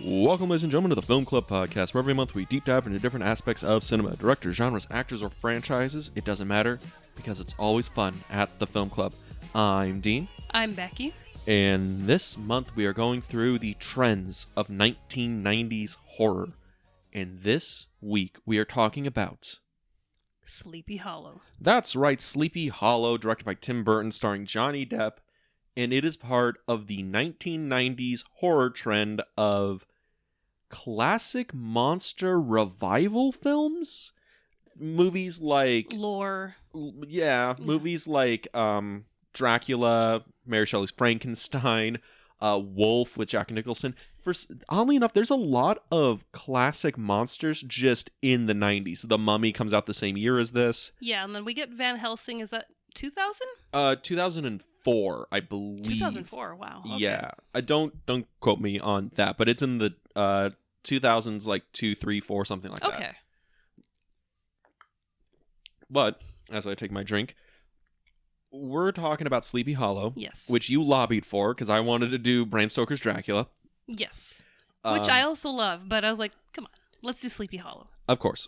Welcome, ladies and gentlemen, to the Film Club Podcast, where every month we deep dive into different aspects of cinema, directors, genres, actors, or franchises. It doesn't matter, because it's always fun at the Film Club. I'm Dean. I'm Becky. And this month we are going through the trends of 1990s horror. And this week we are talking about Sleepy Hollow. That's right, Sleepy Hollow, directed by Tim Burton, starring Johnny Depp. And it is part of the 1990s horror trend of classic monster revival films. Movies like... Lore. Yeah, movies like Dracula, Mary Shelley's Frankenstein, Wolf with Jack Nicholson. Oddly enough, there's a lot of classic monsters just in the 90s. The Mummy comes out the same year as this. Yeah, and then we get Van Helsing. Is that 2000? 2004, I believe. 2004, wow. Okay. Yeah. I don't quote me on that, but it's in the 2000s, like 2, 3, 4, something like that. Okay. But, as I take my drink, we're talking about Sleepy Hollow. Yes. Which you lobbied for, because I wanted to do Bram Stoker's Dracula. Yes. Which I also love, but I was like, come on, let's do Sleepy Hollow. Of course.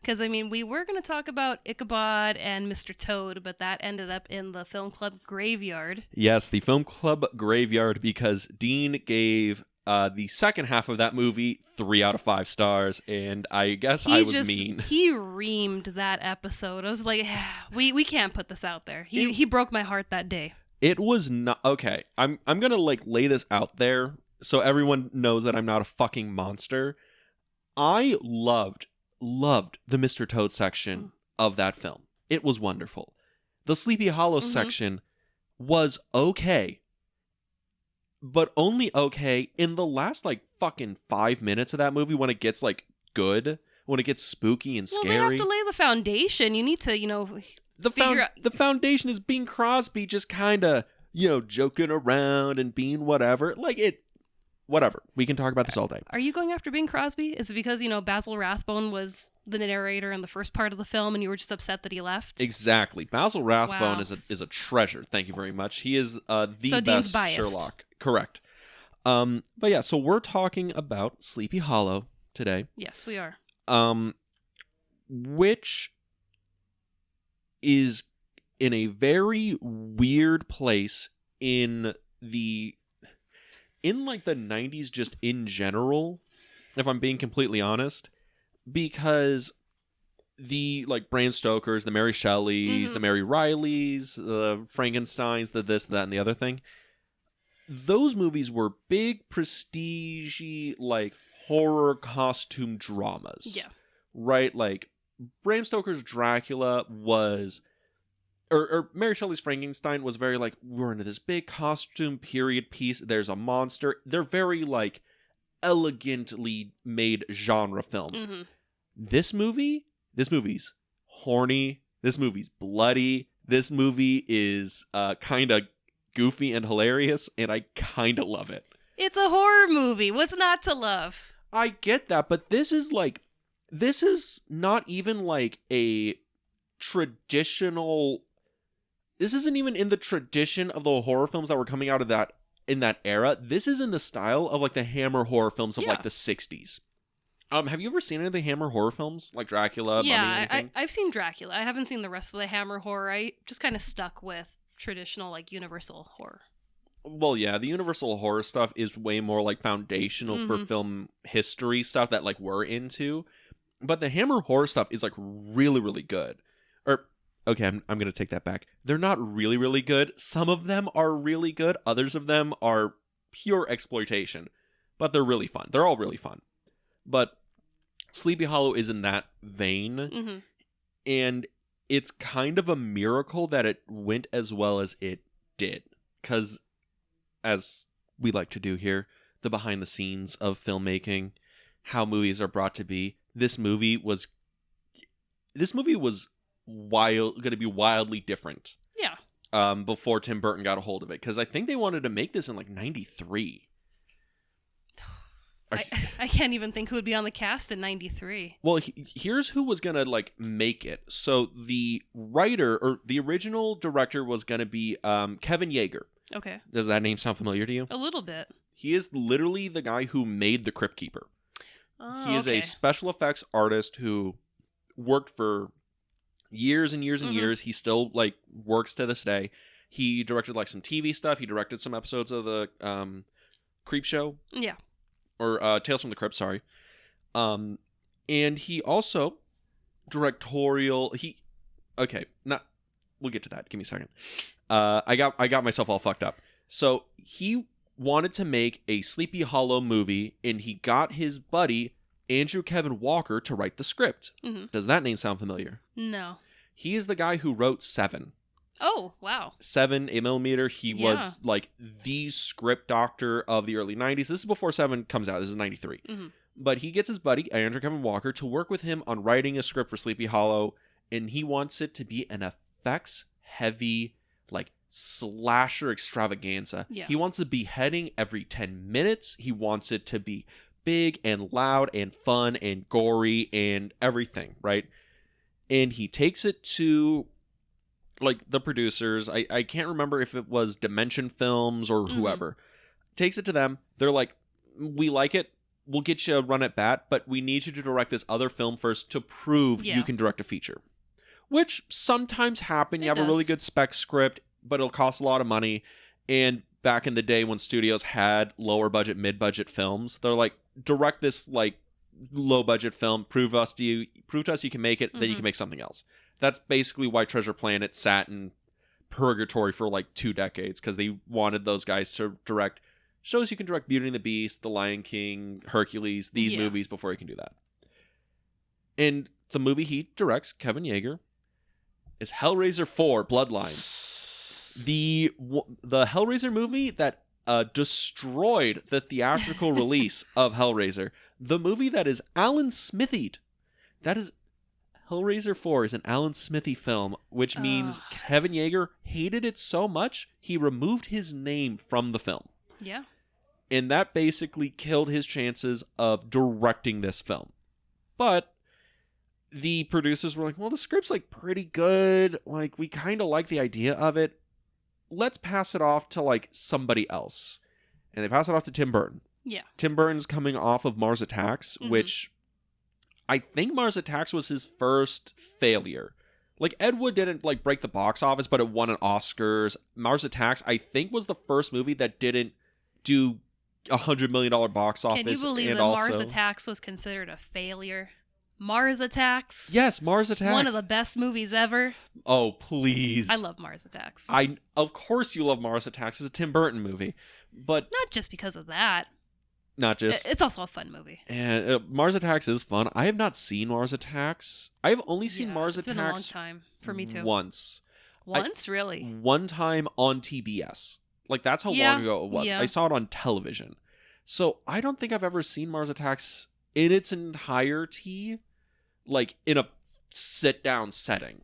Because, I mean, we were going to talk about Ichabod and Mr. Toad, but that ended up in the Film Club Graveyard. Yes, the Film Club Graveyard, because Dean gave the second half of that movie 3 out of 5 stars, and I guess I was mean. He reamed that episode. I was like, we can't put this out there. He broke my heart that day. It was not... Okay, I'm going to lay this out there so everyone knows that I'm not a fucking monster. I loved the Mr. Toad section of that film. It was wonderful. The Sleepy Hollow section was okay, but only okay in the last fucking 5 minutes of that movie when it gets good, when it gets spooky and scary. Well, they have to lay the foundation. You need to, the foundation is Bing Crosby just kind of, joking around and being whatever. Whatever. We can talk about this all day. Are you going after Bing Crosby? Is it because, Basil Rathbone was the narrator in the first part of the film and you were just upset that he left? Exactly. Basil Rathbone is a treasure. Thank you very much. He is the best Sherlock. Correct. But yeah, so we're talking about Sleepy Hollow today. Yes, we are. Which is in a very weird place in the 90s just in general, if I'm being completely honest, because the Bram Stokers, the Mary Shelleys, the Mary Rileys, the Frankensteins, the this, that, and the other thing, those movies were big, prestige-y, horror costume dramas. Yeah. Right? Bram Stoker's Dracula was... Or Mary Shelley's Frankenstein was very we're into this big costume period piece. There's a monster. They're very elegantly made genre films. Mm-hmm. This movie's horny. This movie's bloody. This movie is kind of goofy and hilarious, and I kind of love it. It's a horror movie. What's not to love? I get that, but this is not even a traditional... This isn't even in the tradition of the horror films that were coming out of in that era. This is in the style of the Hammer horror films of the 60s. Have you ever seen any of the Hammer horror films? Like Dracula, Mummy, anything? I've seen Dracula. I haven't seen the rest of the Hammer horror. I just kind of stuck with traditional Universal horror. Well, yeah, the Universal horror stuff is way more foundational for film history stuff that we're into. But the Hammer horror stuff is really, really good. Okay, I'm going to take that back. They're not really, really good. Some of them are really good. Others of them are pure exploitation. But they're really fun. They're all really fun. But Sleepy Hollow is in that vein. Mm-hmm. And it's kind of a miracle that it went as well as it did. Because, as we like to do here, the behind the scenes of filmmaking, how movies are brought to be. This movie was going to be wildly different. Yeah. Before Tim Burton got a hold of it, because I think they wanted to make this in 93. I can't even think who would be on the cast in 93. Well, here's who was gonna make it. So the writer or the original director was gonna be Kevin Yeager. Okay. Does that name sound familiar to you? A little bit. He is literally the guy who made the Crypt Keeper. Oh, He is okay. a special effects artist who worked for years and years and years. He still like works to this day. He directed like some TV stuff. He directed some episodes of the Creep Show. Yeah. Or Tales from the Crypt, sorry. And he also directorial. We'll get to that. Give me a second. I got myself all fucked up. So he wanted to make a Sleepy Hollow movie, and he got his buddy Andrew Kevin Walker to write the script. Mm-hmm. Does that name sound familiar? No. He is the guy who wrote Seven. Oh, wow. 7, 8mm. He was like the script doctor of the early 90s. This is before 7 comes out. This is 93. Mm-hmm. But he gets his buddy, Andrew Kevin Walker, to work with him on writing a script for Sleepy Hollow, and he wants it to be an effects-heavy, like, slasher extravaganza. Yeah. He wants a beheading every 10 minutes. He wants it to be big and loud and fun and gory and everything, right? And he takes it to, like, the producers. I can't remember if it was Dimension Films or whoever. Takes it to them. They're like, we like it. We'll get you a run at bat, but we need you to direct this other film first to prove you can direct a feature. Which sometimes happen. You have a really good spec script, but it'll cost a lot of money. And back in the day when studios had lower budget, mid-budget films, they're like, direct this like low budget film, prove to us you can make it, then you can make something else. That's basically why Treasure Planet sat in purgatory for like 2 decades, because they wanted those guys to direct shows you can direct Beauty and the Beast, The Lion King, Hercules, these movies before you can do that. And the movie he directs, Kevin Yeager, is Hellraiser 4 Bloodlines. The Hellraiser movie that destroyed the theatrical release of Hellraiser. The movie that is Alan Smithied. That is Hellraiser 4 is an Alan Smithy film, which means Kevin Yeager hated it so much, he removed his name from the film. Yeah. And that basically killed his chances of directing this film. But the producers were like, well, the script's like pretty good. Like, we kind of like the idea of it. Let's pass it off to like somebody else. And they pass it off to Tim Burton. Yeah. Tim Burton's coming off of Mars Attacks, which I think Mars Attacks was his first failure. Like, Ed Wood didn't like break the box office, but it won an Oscars. Mars Attacks, I think, was the first movie that didn't do $100 million box office. Can you believe that Mars Attacks was considered a failure? Mars Attacks? Yes, Mars Attacks. One of the best movies ever. Oh, please. I love Mars Attacks. Of course you love Mars Attacks. It's a Tim Burton movie. But not just because of that. Not just. It's also a fun movie. And Mars Attacks is fun. I have not seen Mars Attacks. I have only seen Mars Attacks. It's been a long time for me too. Once. Really? One time on TBS. Like, that's how long ago it was. Yeah. I saw it on television. So I don't think I've ever seen Mars Attacks in its entirety, like in a sit-down setting.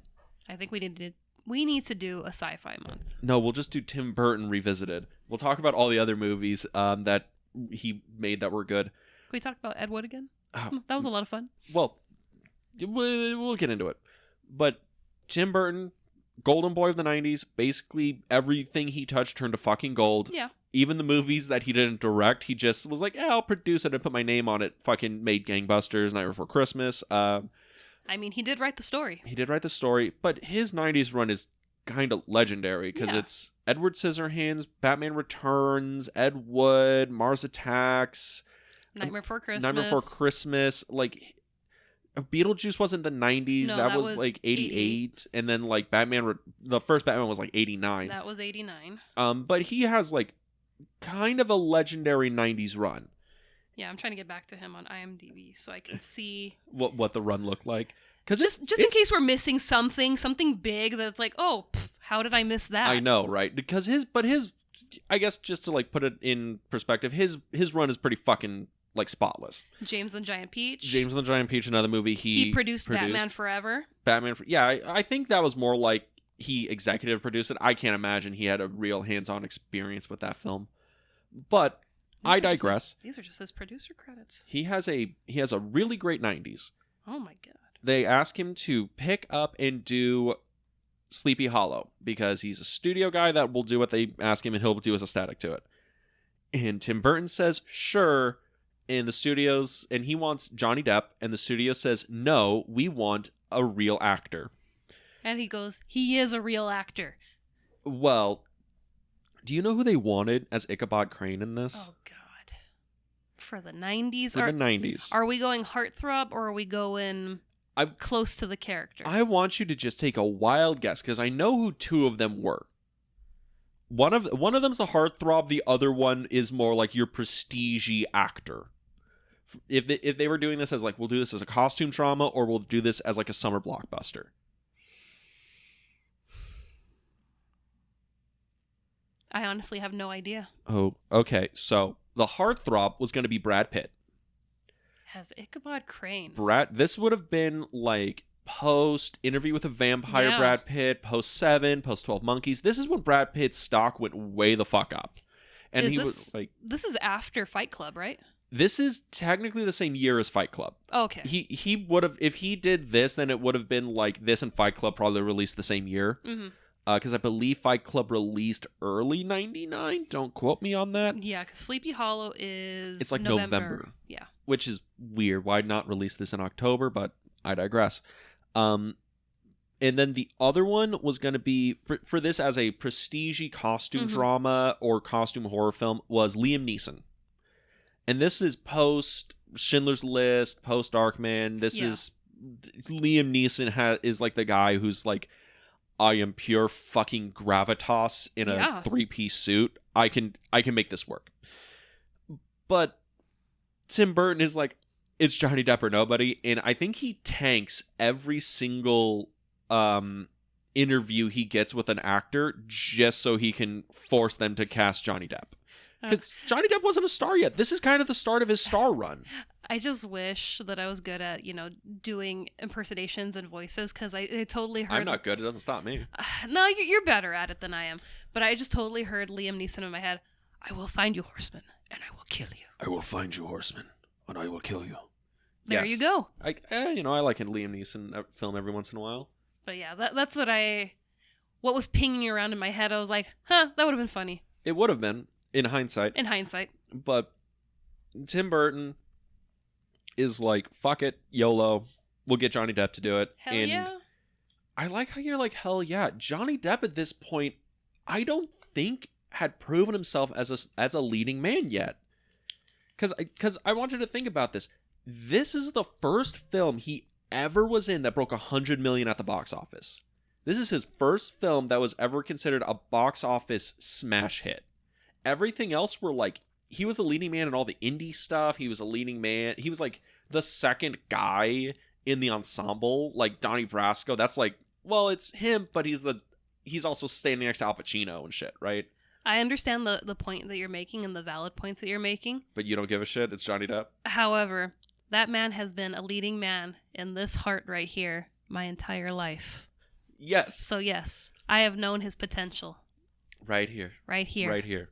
I think we need to do a sci-fi month. No, we'll just do Tim Burton Revisited. We'll talk about all the other movies that he made that were good. Can we talk about Ed Wood again? That was a lot of fun. Well, we'll get into it. But Tim Burton, golden boy of the 90s, basically everything he touched turned to fucking gold. Yeah. Even the movies that he didn't direct, he just was like, I'll produce it and put my name on it. Fucking made Gangbusters, Night Before Christmas. I mean, he did write the story. He did write the story, but his 90s run is kind of legendary because it's Edward Scissorhands, Batman Returns, Ed Wood, Mars Attacks, Nightmare Before Christmas. Nightmare Before Christmas. Like, Beetlejuice wasn't the 90s. No, that was like 88. And then like the first Batman was like 89. That was 89. But he has like kind of a legendary 90s run. Yeah, I'm trying to get back to him on IMDb so I can see what the run looked like. Because just in case we're missing something big that's like, how did I miss that? I know, right? Because his, I guess just to like put it in perspective, his run is pretty fucking like spotless. James and the Giant Peach. James and the Giant Peach, another movie he produced Batman Forever. I think that was more like he executive produced it. I can't imagine he had a real hands-on experience with that film. But I digress. These are just his producer credits. He has a really great 90s. Oh my god. They ask him to pick up and do Sleepy Hollow because he's a studio guy that will do what they ask him and he'll do his aesthetic to it. And Tim Burton says, sure. And the studios, and he wants Johnny Depp, and the studio says, no, we want a real actor. And he goes, he is a real actor. Well, do you know who they wanted as Ichabod Crane in this? Oh, God. For the 90s? For the 90s. Are we going heartthrob, or are we going close to the character? I want you to just take a wild guess, because I know who two of them were. One of them's a heartthrob. The other one is more like your prestige-y actor. If they were doing this as like, we'll do this as a costume drama, or we'll do this as like a summer blockbuster. I honestly have no idea. Oh, okay. So the heartthrob was going to be Brad Pitt. As Ichabod Crane. This would have been like post Interview with a Vampire, Yeah. Brad Pitt, post 7, post 12 Monkeys. This is when Brad Pitt's stock went way the fuck up. And was like, this is after Fight Club, right? This is technically the same year as Fight Club. Okay. He would have, if he did this, then it would have been like this and Fight Club probably released the same year. Mm-hmm. Because I believe Fight Club released early 99. Don't quote me on that. Yeah, because Sleepy Hollow is It's like November. Yeah. Which is weird. Why not release this in October? But I digress. And then the other one was going to be, for this as a prestige costume drama or costume horror film, was Liam Neeson. And this is post Schindler's List, post Darkman. This is Liam Neeson is like the guy who's like, I am pure fucking gravitas in a 3-piece suit. I can make this work. But Tim Burton is like, it's Johnny Depp or nobody, and I think he tanks every single interview he gets with an actor just so he can force them to cast Johnny Depp. Because Johnny Depp wasn't a star yet. This is kind of the start of his star run. I just wish that I was good at, doing impersonations and voices, because I totally heard... I'm not good. It doesn't stop me. No, you're better at it than I am. But I just totally heard Liam Neeson in my head. I will find you, horseman, and I will kill you. I will find you, horseman, and I will kill you. There you go. I like a Liam Neeson film every once in a while. But yeah, that's what was pinging around in my head. I was like, that would have been funny. It would have been. In hindsight. But Tim Burton is like, fuck it, YOLO. We'll get Johnny Depp to do it. Hell yeah. I like how you're like, hell yeah. Johnny Depp at this point, I don't think had proven himself as a leading man yet. Because I want you to think about this. This is the first film he ever was in that broke $100 million at the box office. This is his first film that was ever considered a box office smash hit. Everything else were like, he was the leading man in all the indie stuff. He was a leading man. He was like the second guy in the ensemble, like Donnie Brasco. That's like, well, it's him, but he's also standing next to Al Pacino and shit, right? I understand the point that you're making and the valid points that you're making. But you don't give a shit? It's Johnny Depp? However, that man has been a leading man in this heart right here my entire life. Yes. So yes, I have known his potential. Right here. Right here. Right here.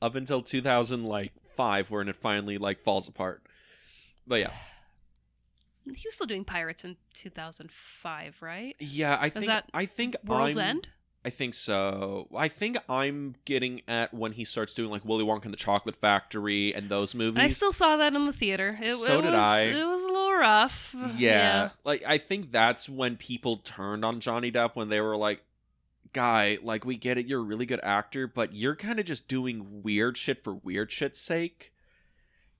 Up until 2005, when it finally falls apart. But yeah. He was still doing Pirates in 2005, right? Yeah, I think World's End? I think so. I think I'm getting at when he starts doing like Willy Wonka and the Chocolate Factory and those movies. I still saw that in the theater. So did I. It was a little rough. Yeah. Like, I think that's when people turned on Johnny Depp, when they were like, guy, like, we get it, you're a really good actor, but you're kind of just doing weird shit for weird shit's sake.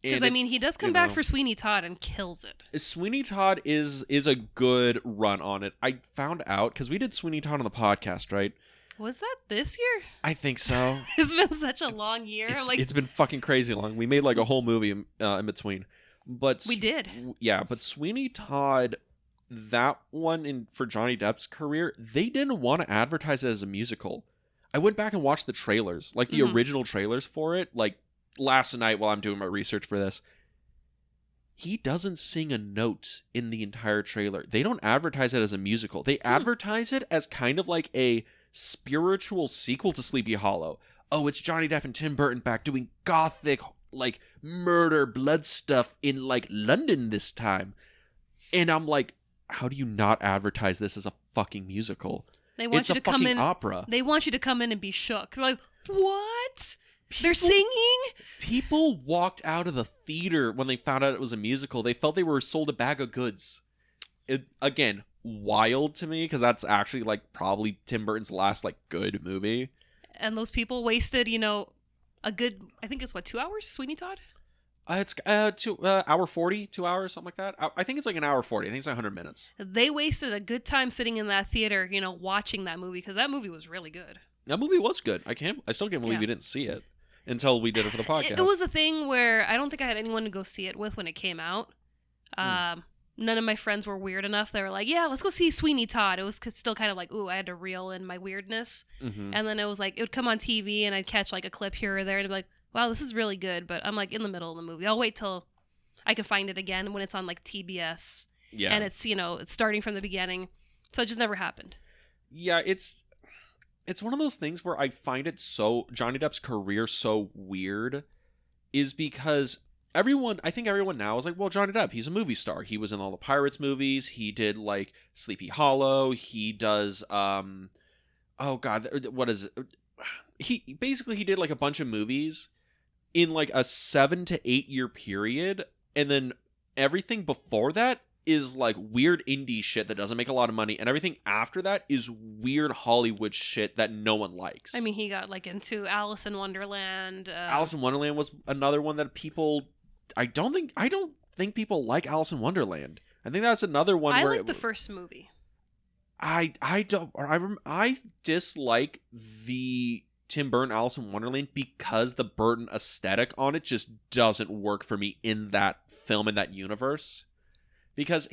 Because, I mean, he does come back for Sweeney Todd and kills it. Sweeney Todd is a good run on it. I found out, because we did Sweeney Todd on the podcast, right? Was that this year? I think so. It's been such a long year. It's been fucking crazy long. We made like a whole movie in between. But we did. Yeah, but Sweeney Todd, that one for Johnny Depp's career, they didn't want to advertise it as a musical. I went back and watched the trailers, like the original trailers for it, like last night while I'm doing my research for this. He doesn't sing a note in the entire trailer. They don't advertise it as a musical. They advertise it as kind of like a spiritual sequel to Sleepy Hollow. Oh, it's Johnny Depp and Tim Burton back doing gothic, like, murder, blood stuff in, like, London this time. And I'm like, how do you not advertise this as a fucking musical? They want it's you a to come fucking in, opera. They want you to come in and be shook. They're like, what? They're singing? People walked out of the theater when they found out it was a musical. They felt they were sold a bag of goods. Again, wild to me, because that's actually like probably Tim Burton's last like good movie. And those people wasted, a good, I think it's 2 hours, Sweeney Todd? It's hour 40, 2 hours, something like that. I think it's like an hour 40. I think it's like 100 minutes. They wasted a good time sitting in that theater, watching that movie, because that movie was really good. That movie was good. I still can't believe we didn't see it until we did it for the podcast. It was a thing where I don't think I had anyone to go see it with when it came out. None of my friends were weird enough. They were like, yeah, let's go see Sweeney Todd. It was still kind of like, ooh, I had to reel in my weirdness. Mm-hmm. And then it was like, it would come on TV and I'd catch like a clip here or there and I'd be like, wow, this is really good. But I'm like in the middle of the movie. I'll wait till I can find it again when it's on like TBS. Yeah. And it's, it's starting from the beginning. So it just never happened. Yeah, it's one of those things where I find it Johnny Depp's career so weird is because I think everyone now is like, well, Johnny Depp, he's a movie star. He was in all the Pirates movies. He did like Sleepy Hollow. He does, oh God, what is it? He did like a bunch of movies in like a 7 to 8 year period. And then everything before that is like weird indie shit that doesn't make a lot of money. And everything after that is weird Hollywood shit that no one likes. I mean, he got like into Alice in Wonderland. Alice in Wonderland was another one that people... I don't think people like Alice in Wonderland. I think that's another one where... I like the first movie. I dislike the Tim Burton Alice in Wonderland because the Burton aesthetic on it just doesn't work for me in that film, in that universe. Because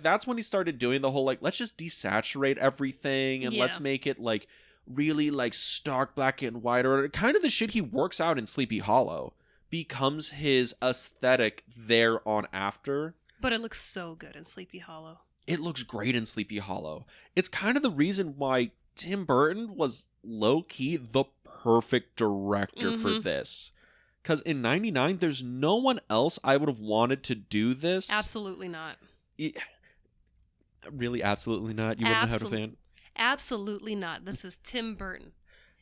that's when he started doing the whole, like, let's just desaturate everything and let's make it, like, really, like, stark black and white. Or kind of the shit he works out in Sleepy Hollow becomes his aesthetic there on after. But it looks so good in Sleepy Hollow. It looks great in Sleepy Hollow. It's kind of the reason why Tim Burton was low-key the perfect director for this. Because in 99, there's no one else I would have wanted to do this. Absolutely not. Really, absolutely not? You wouldn't have had a fan? Absolutely not. This is Tim Burton.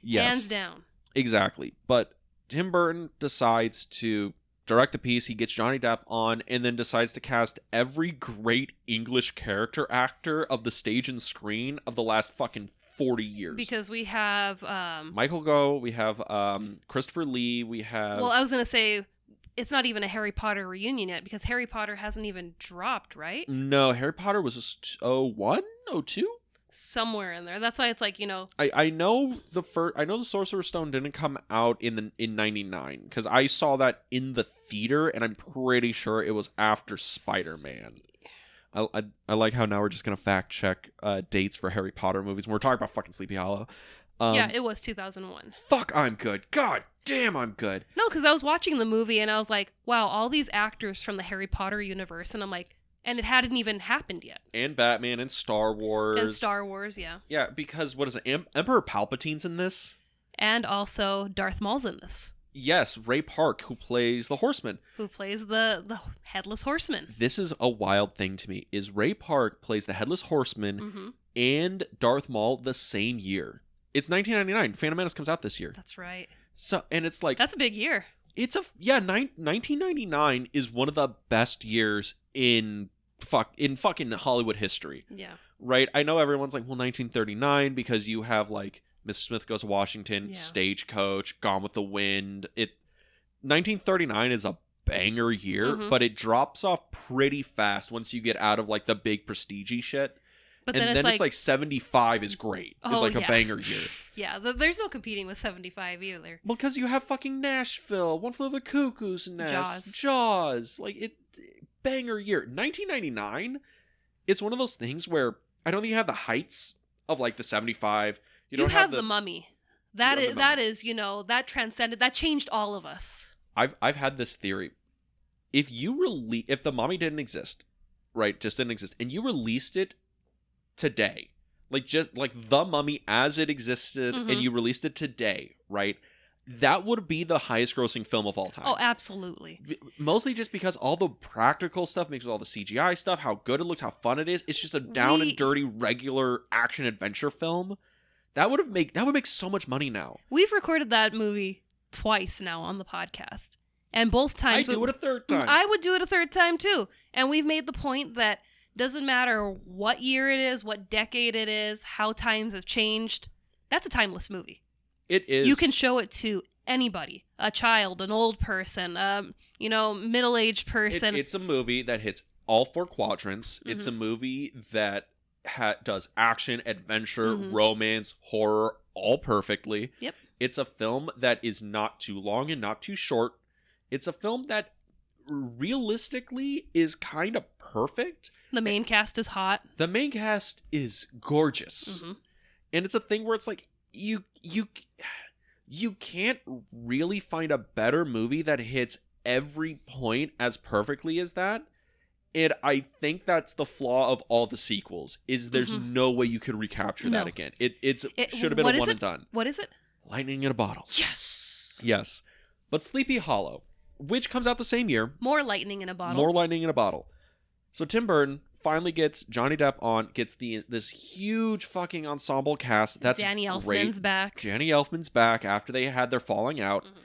Yes. Hands down. Exactly. But Tim Burton decides to direct the piece. He gets Johnny Depp on and then decides to cast every great English character actor of the stage and screen of the last fucking 40 years. Because we have... Michael Gough, we have Christopher Lee, we have... Well, I was going to say, it's not even a Harry Potter reunion yet, because Harry Potter hasn't even dropped, right? No, Harry Potter was just 01? 02? Somewhere in there. That's why it's like, I know the Sorcerer's Stone didn't come out in 99 because I saw that in the theater and I'm pretty sure it was after Spider-Man. I like how now we're just gonna fact check dates for Harry Potter movies when we're talking about fucking Sleepy Hollow. Yeah, it was 2001. Fuck, I'm good. God damn, I'm good. No, because I was watching the movie and I was like, wow, all these actors from the Harry Potter universe, and I'm like, and it hadn't even happened yet. And Batman and Star Wars. And Star Wars, yeah. Yeah, because what is it? Emperor Palpatine's in this. And also Darth Maul's in this. Yes, Ray Park, who plays the Horseman. Who plays the Headless Horseman. This is a wild thing to me, is Ray Park plays the Headless Horseman and Darth Maul the same year. It's 1999. Phantom Menace comes out this year. That's right. So, and it's like... That's a big year. 1999 is one of the best years in fucking Hollywood history. Yeah. Right? I know everyone's like, well, 1939, because you have like Mr. Smith Goes to Washington, Stagecoach, Gone with the Wind. 1939 is a banger year, but it drops off pretty fast once you get out of like the big prestige-y shit. But then it's like 75 is great. It's like a banger year. Yeah, there's no competing with 75 either. Well, because you have fucking Nashville, One Flew Over the Cuckoo's Nest, Jaws. Like, banger year. 1999, it's one of those things where I don't think you have the heights of like the 75. You have the Mummy. That is, transcended, that changed all of us. I've had this theory. If the Mummy didn't exist, right, just didn't exist, and you released it today, like just like the Mummy as it existed, and you released it today, right? That would be the highest grossing film of all time. Oh, absolutely. Mostly just because all the practical stuff mixed with all the CGI stuff, how good it looks, how fun it is. It's just a down and dirty regular action adventure film. That would make so much money now. We've recorded that movie twice now on the podcast. And both times... I do it a third time. I would do it a third time, too. And we've made the point that doesn't matter what year it is, what decade it is, how times have changed. That's a timeless movie. It is. You can show it to anybody. A child, an old person, middle-aged person. It's a movie that hits all 4 quadrants. Mm-hmm. It's a movie that does action, adventure, romance, horror, all perfectly. Yep. It's a film that is not too long and not too short. It's a film that realistically is kind of perfect. The main cast is hot. The main cast is gorgeous. Mm-hmm. And it's a thing where it's like, you can't really find a better movie that hits every point as perfectly as that. And I think that's the flaw of all the sequels, is there's no way you could recapture that again. It should have been a one and done. What is it? Lightning in a Bottle. Yes. Yes. But Sleepy Hollow, which comes out the same year. More lightning in a bottle. More lightning in a bottle. So Tim Burton finally gets Johnny Depp gets this huge fucking ensemble cast. That's Danny great. Elfman's back. Danny Elfman's back after they had their falling out. Mm-hmm.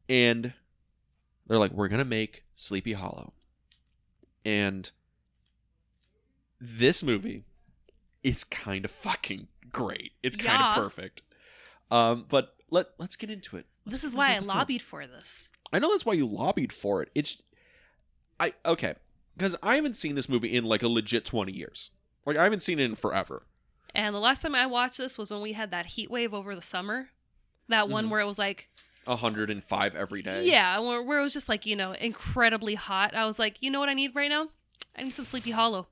And they're like, we're going to make Sleepy Hollow. And this movie is kind of fucking great. It's kind of perfect. But let's get into it. This is why I lobbied for this. I know that's why you lobbied for it. Okay. Because I haven't seen this movie in like a legit 20 years. Like, I haven't seen it in forever. And the last time I watched this was when we had that heat wave over the summer. That one where it was like 105 every day. Yeah, where it was just like, incredibly hot. I was like, you know what I need right now? I need some Sleepy Hollow.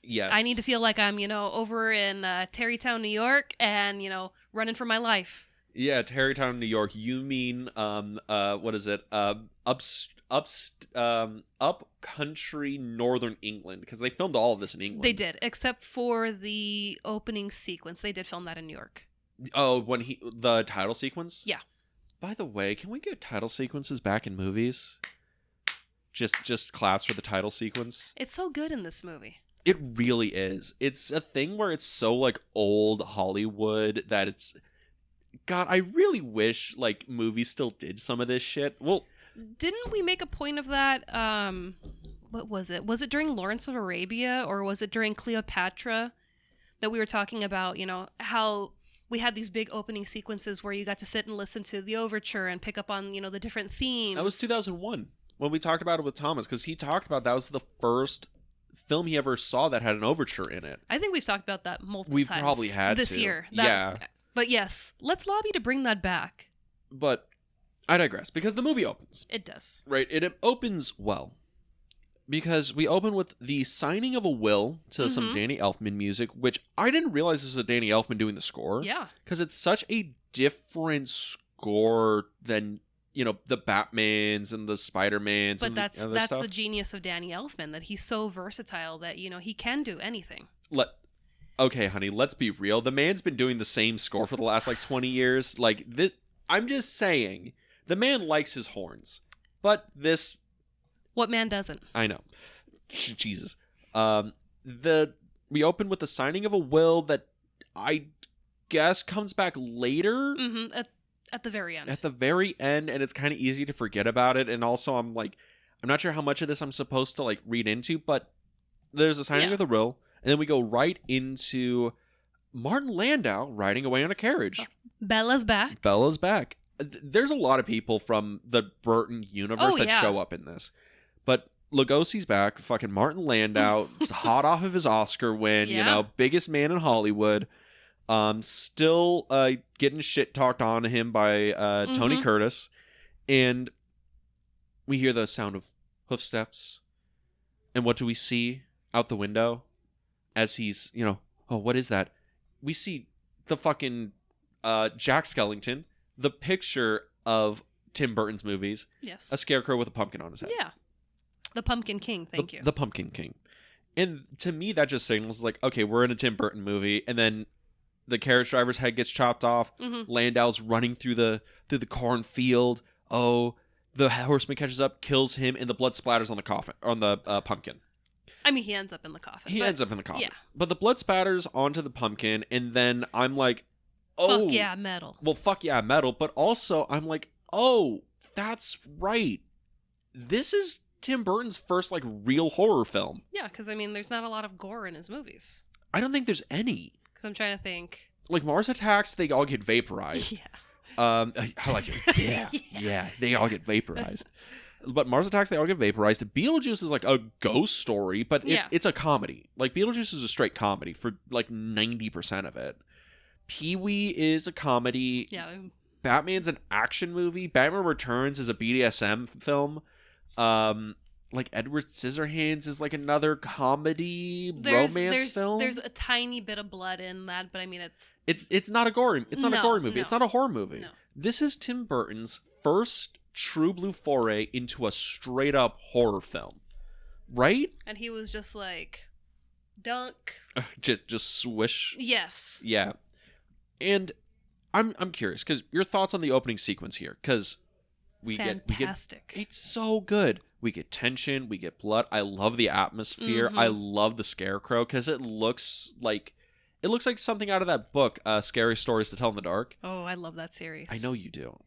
Yes. I need to feel like I'm, over in Tarrytown, New York and, running for my life. Yeah, Tarrytown, New York. You mean, what is it? Up country northern England, because they filmed all of this in England. They did, except for the opening sequence. They did film that in New York. Oh, the title sequence? Yeah. By the way, can we get title sequences back in movies? Just claps for the title sequence. It's so good in this movie. It really is. It's a thing where it's so like old Hollywood that it's... God, I really wish like movies still did some of this shit. Well, didn't we make a point of that? What was it? Was it during Lawrence of Arabia or was it during Cleopatra that we were talking about, how we had these big opening sequences where you got to sit and listen to the overture and pick up on, the different themes. That was 2001 when we talked about it with Thomas, because he talked about that was the first film he ever saw that had an overture in it. I think we've talked about that multiple times. We've probably had this year. Yeah. But yes, let's lobby to bring that back. But I digress, because the movie opens. It does. Right? It opens well. Because we open with the signing of a will to some Danny Elfman music, which I didn't realize this was a Danny Elfman doing the score. Yeah. Because it's such a different score than, the Batmans and the Spider-Mans. But and that's stuff. the genius of Danny Elfman, that he's so versatile that, he can do anything. Okay, honey, let's be real. The man's been doing the same score for the last, 20 years. Like, this, I'm just saying, the man likes his horns. But this... What man doesn't? I know. Jesus. We open with the signing of a will that I guess comes back later. Mm-hmm. At the very end. At the very end, and it's kind of easy to forget about it. And also, I'm not sure how much of this I'm supposed to, read into, but there's a signing of the will. And then we go right into Martin Landau riding away on a carriage. Bella's back. Bella's back. There's a lot of people from the Burton universe that show up in this. But Lugosi's back. Fucking Martin Landau, hot off of his Oscar win, biggest man in Hollywood. Still getting shit talked on to him by Tony Curtis. And we hear the sound of hoofsteps. And what do we see out the window? As he's, what is that? We see the fucking Jack Skellington, the picture of Tim Burton's movies. Yes. A scarecrow with a pumpkin on his head. Yeah. The Pumpkin King, thank you. The Pumpkin King. And to me, that just signals okay, we're in a Tim Burton movie, and then the carriage driver's head gets chopped off. Landau's running through the cornfield. Oh, the horseman catches up, kills him, and the blood splatters on the coffin, on the pumpkin. I mean, he ends up in the coffin. He ends up in the coffin. Yeah. But the blood spatters onto the pumpkin, and then I'm like, oh. Fuck yeah, metal. Well, fuck yeah, metal. But also, I'm like, Oh, that's right. This is Tim Burton's first, like, real horror film. Yeah, because, I mean, there's not a lot of gore in his movies. I don't think there's any. Because I'm trying to think. Like, Mars Attacks, they all get vaporized. Yeah. I like it. Yeah, they all get vaporized. But Mars Attacks, they all get vaporized. Beetlejuice is like a ghost story, but it's a comedy. Like, Beetlejuice is a straight comedy for like 90% of it. Pee-wee is a comedy. Yeah. Batman's an action movie. Batman Returns is a BDSM film. Like, Edward Scissorhands is like another comedy romance film. There's a tiny bit of blood in that, but I mean it's not a gore. It's not a gore movie. No. It's not a horror movie. No. This is Tim Burton's first true blue foray into a straight up horror film, right? And he was just like, dunk. just swish. Yes. Yeah, and I'm curious because your thoughts on the opening sequence here, because we get it's so good. We get tension, we get blood. I love the atmosphere. Mm-hmm. I love the scarecrow because it looks like something out of that book, Scary Stories to Tell in the Dark. Oh, I love that series. I know you do.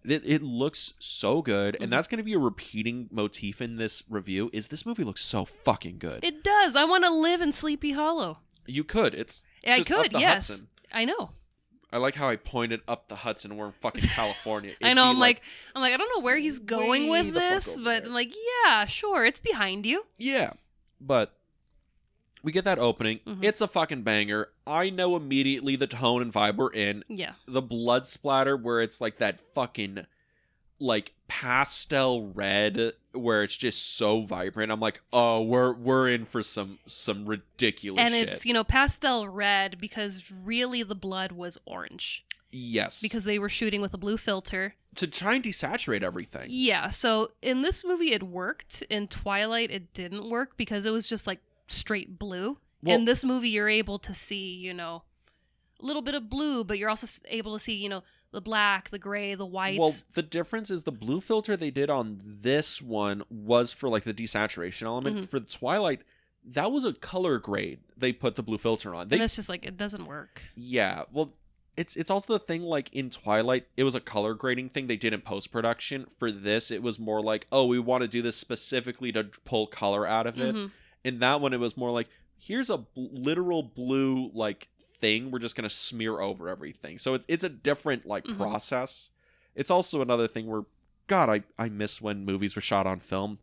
It looks so good, and that's going to be a repeating motif in this review. Is this movie looks so fucking good? It does. I want to live in Sleepy Hollow. You could. It's I just could. up the Yes, Hudson. I know. I like how I pointed up the Hudson. We're in fucking California. I know. I'm like, I don't know where he's going way with the fuck this, over but there. I'm like, yeah, sure, it's behind you. Yeah, but we get that opening. Mm-hmm. It's a fucking banger. I know immediately the tone and vibe we're in. Yeah. The blood splatter where it's like that fucking like pastel red where it's just so vibrant. I'm like, oh, we're in for some ridiculous and shit. it's pastel red because really the blood was orange. Yes. Because they were shooting with a blue filter. To try and desaturate everything. Yeah, so in this movie it worked. In Twilight it didn't work because it was just like straight blue. Well, in this movie you're able to see, a little bit of blue, but you're also able to see, the black, the gray, the whites. Well, the difference is the blue filter they did on this one was for like the desaturation element. Mm-hmm. For the Twilight, that was a color grade they put the blue filter on. And it's just like, it doesn't work. Yeah, well, it's also the thing, like in Twilight, it was a color grading thing they did in post-production. For this, it was more like, oh, we want to do this specifically to pull color out of it. Mm-hmm. In that one, it was more like, here's a literal blue, like, thing we're just gonna smear over everything. So it's a different like mm-hmm. process. It's also another thing where God, I miss when movies were shot on film.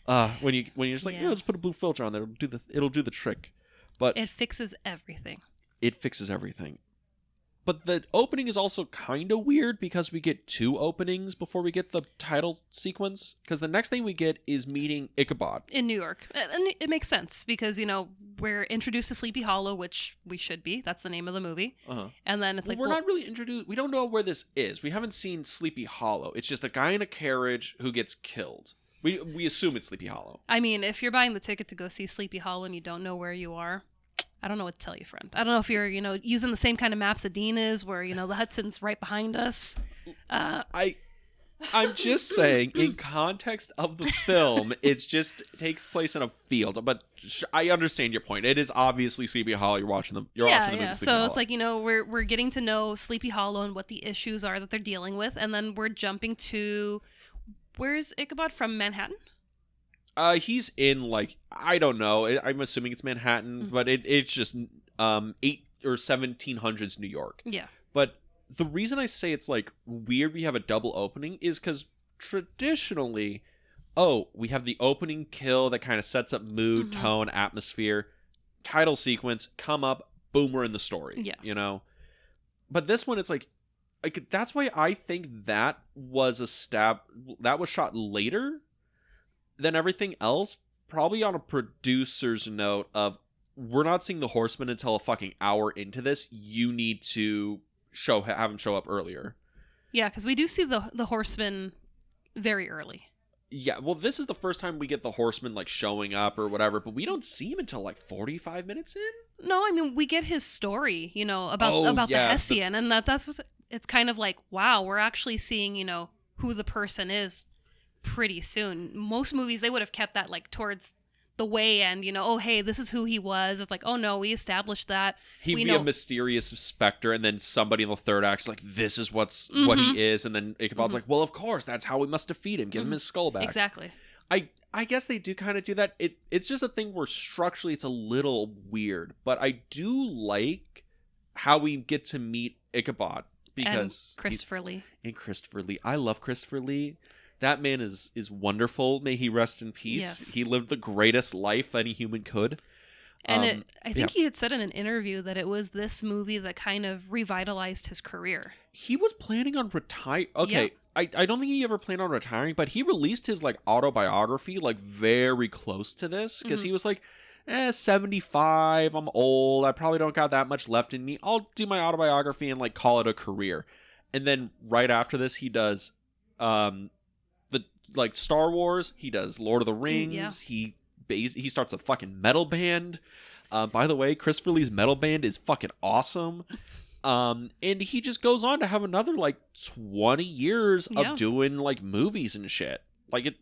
When you're just like, just put a blue filter on there, it'll do the trick. But it fixes everything. It fixes everything. But the opening is also kind of weird because we get two openings before we get the title sequence. Because the next thing we get is meeting Ichabod. In New York. And it makes sense because, we're introduced to Sleepy Hollow, which we should be. That's the name of the movie. Uh-huh. And then it's like... We're not really introduced... We don't know where this is. We haven't seen Sleepy Hollow. It's just a guy in a carriage who gets killed. We assume it's Sleepy Hollow. I mean, if you're buying the ticket to go see Sleepy Hollow and you don't know where you are... I don't know what to tell you, friend. I don't know if you're, using the same kind of maps that Dean is, where, the Hudson's right behind us. I'm just saying, in context of the film, it takes place in a field. But I understand your point. It is obviously Sleepy Hollow. You're watching the movie Sleepy so Hollow. it's like, we're getting to know Sleepy Hollow and what the issues are that they're dealing with, and then we're jumping to, where's Ichabod from? Manhattan? He's in like, I don't know. I'm assuming it's Manhattan, Mm-hmm. but it's just 8 or 1700s New York. Yeah. But the reason I say it's like weird we have a double opening is because traditionally, we have the opening kill that kind of sets up mood, mm-hmm. tone, atmosphere, title sequence, come up, boom, we're in the story. Yeah. But this one, it's like that's why I think that was shot later than everything else, probably on a producer's note of, we're not seeing the Horseman until a fucking hour into this. You need to have him show up earlier. Yeah, because we do see the Horseman very early. Yeah, well, this is the first time we get the Horseman like showing up or whatever, but we don't see him until like 45 minutes in. No, I mean, we get his story, about the Hessian, and that's what it's kind of like. Wow, we're actually seeing, who the person is pretty soon. Most movies, they would have kept that like towards the way and, oh, hey, this is who he was. It's like, oh, no, we established that. He'd we be know. a mysterious specter, and then somebody in the third act's like, this is what he is, and then Ichabod's like, well, of course, that's how we must defeat him. Give him his skull back. Exactly. I guess they do kind of do that. It's just a thing where structurally it's a little weird, but I do like how we get to meet Ichabod because and Christopher Lee. And Christopher Lee. I love Christopher Lee. That man is wonderful. May he rest in peace. Yes. He lived the greatest life any human could. And I think he had said in an interview that it was this movie that kind of revitalized his career. He was planning on retire. Okay, yeah. I don't think he ever planned on retiring, but he released his like autobiography like very close to this because he was like, 75, I'm old, I probably don't got that much left in me. I'll do my autobiography and like call it a career. And then right after this, he does the like Star Wars. He does Lord of the Rings. Yeah. He starts a fucking metal band. By the way, Christopher Lee's metal band is fucking awesome. And he just goes on to have another like 20 years of doing like movies and shit. Like it,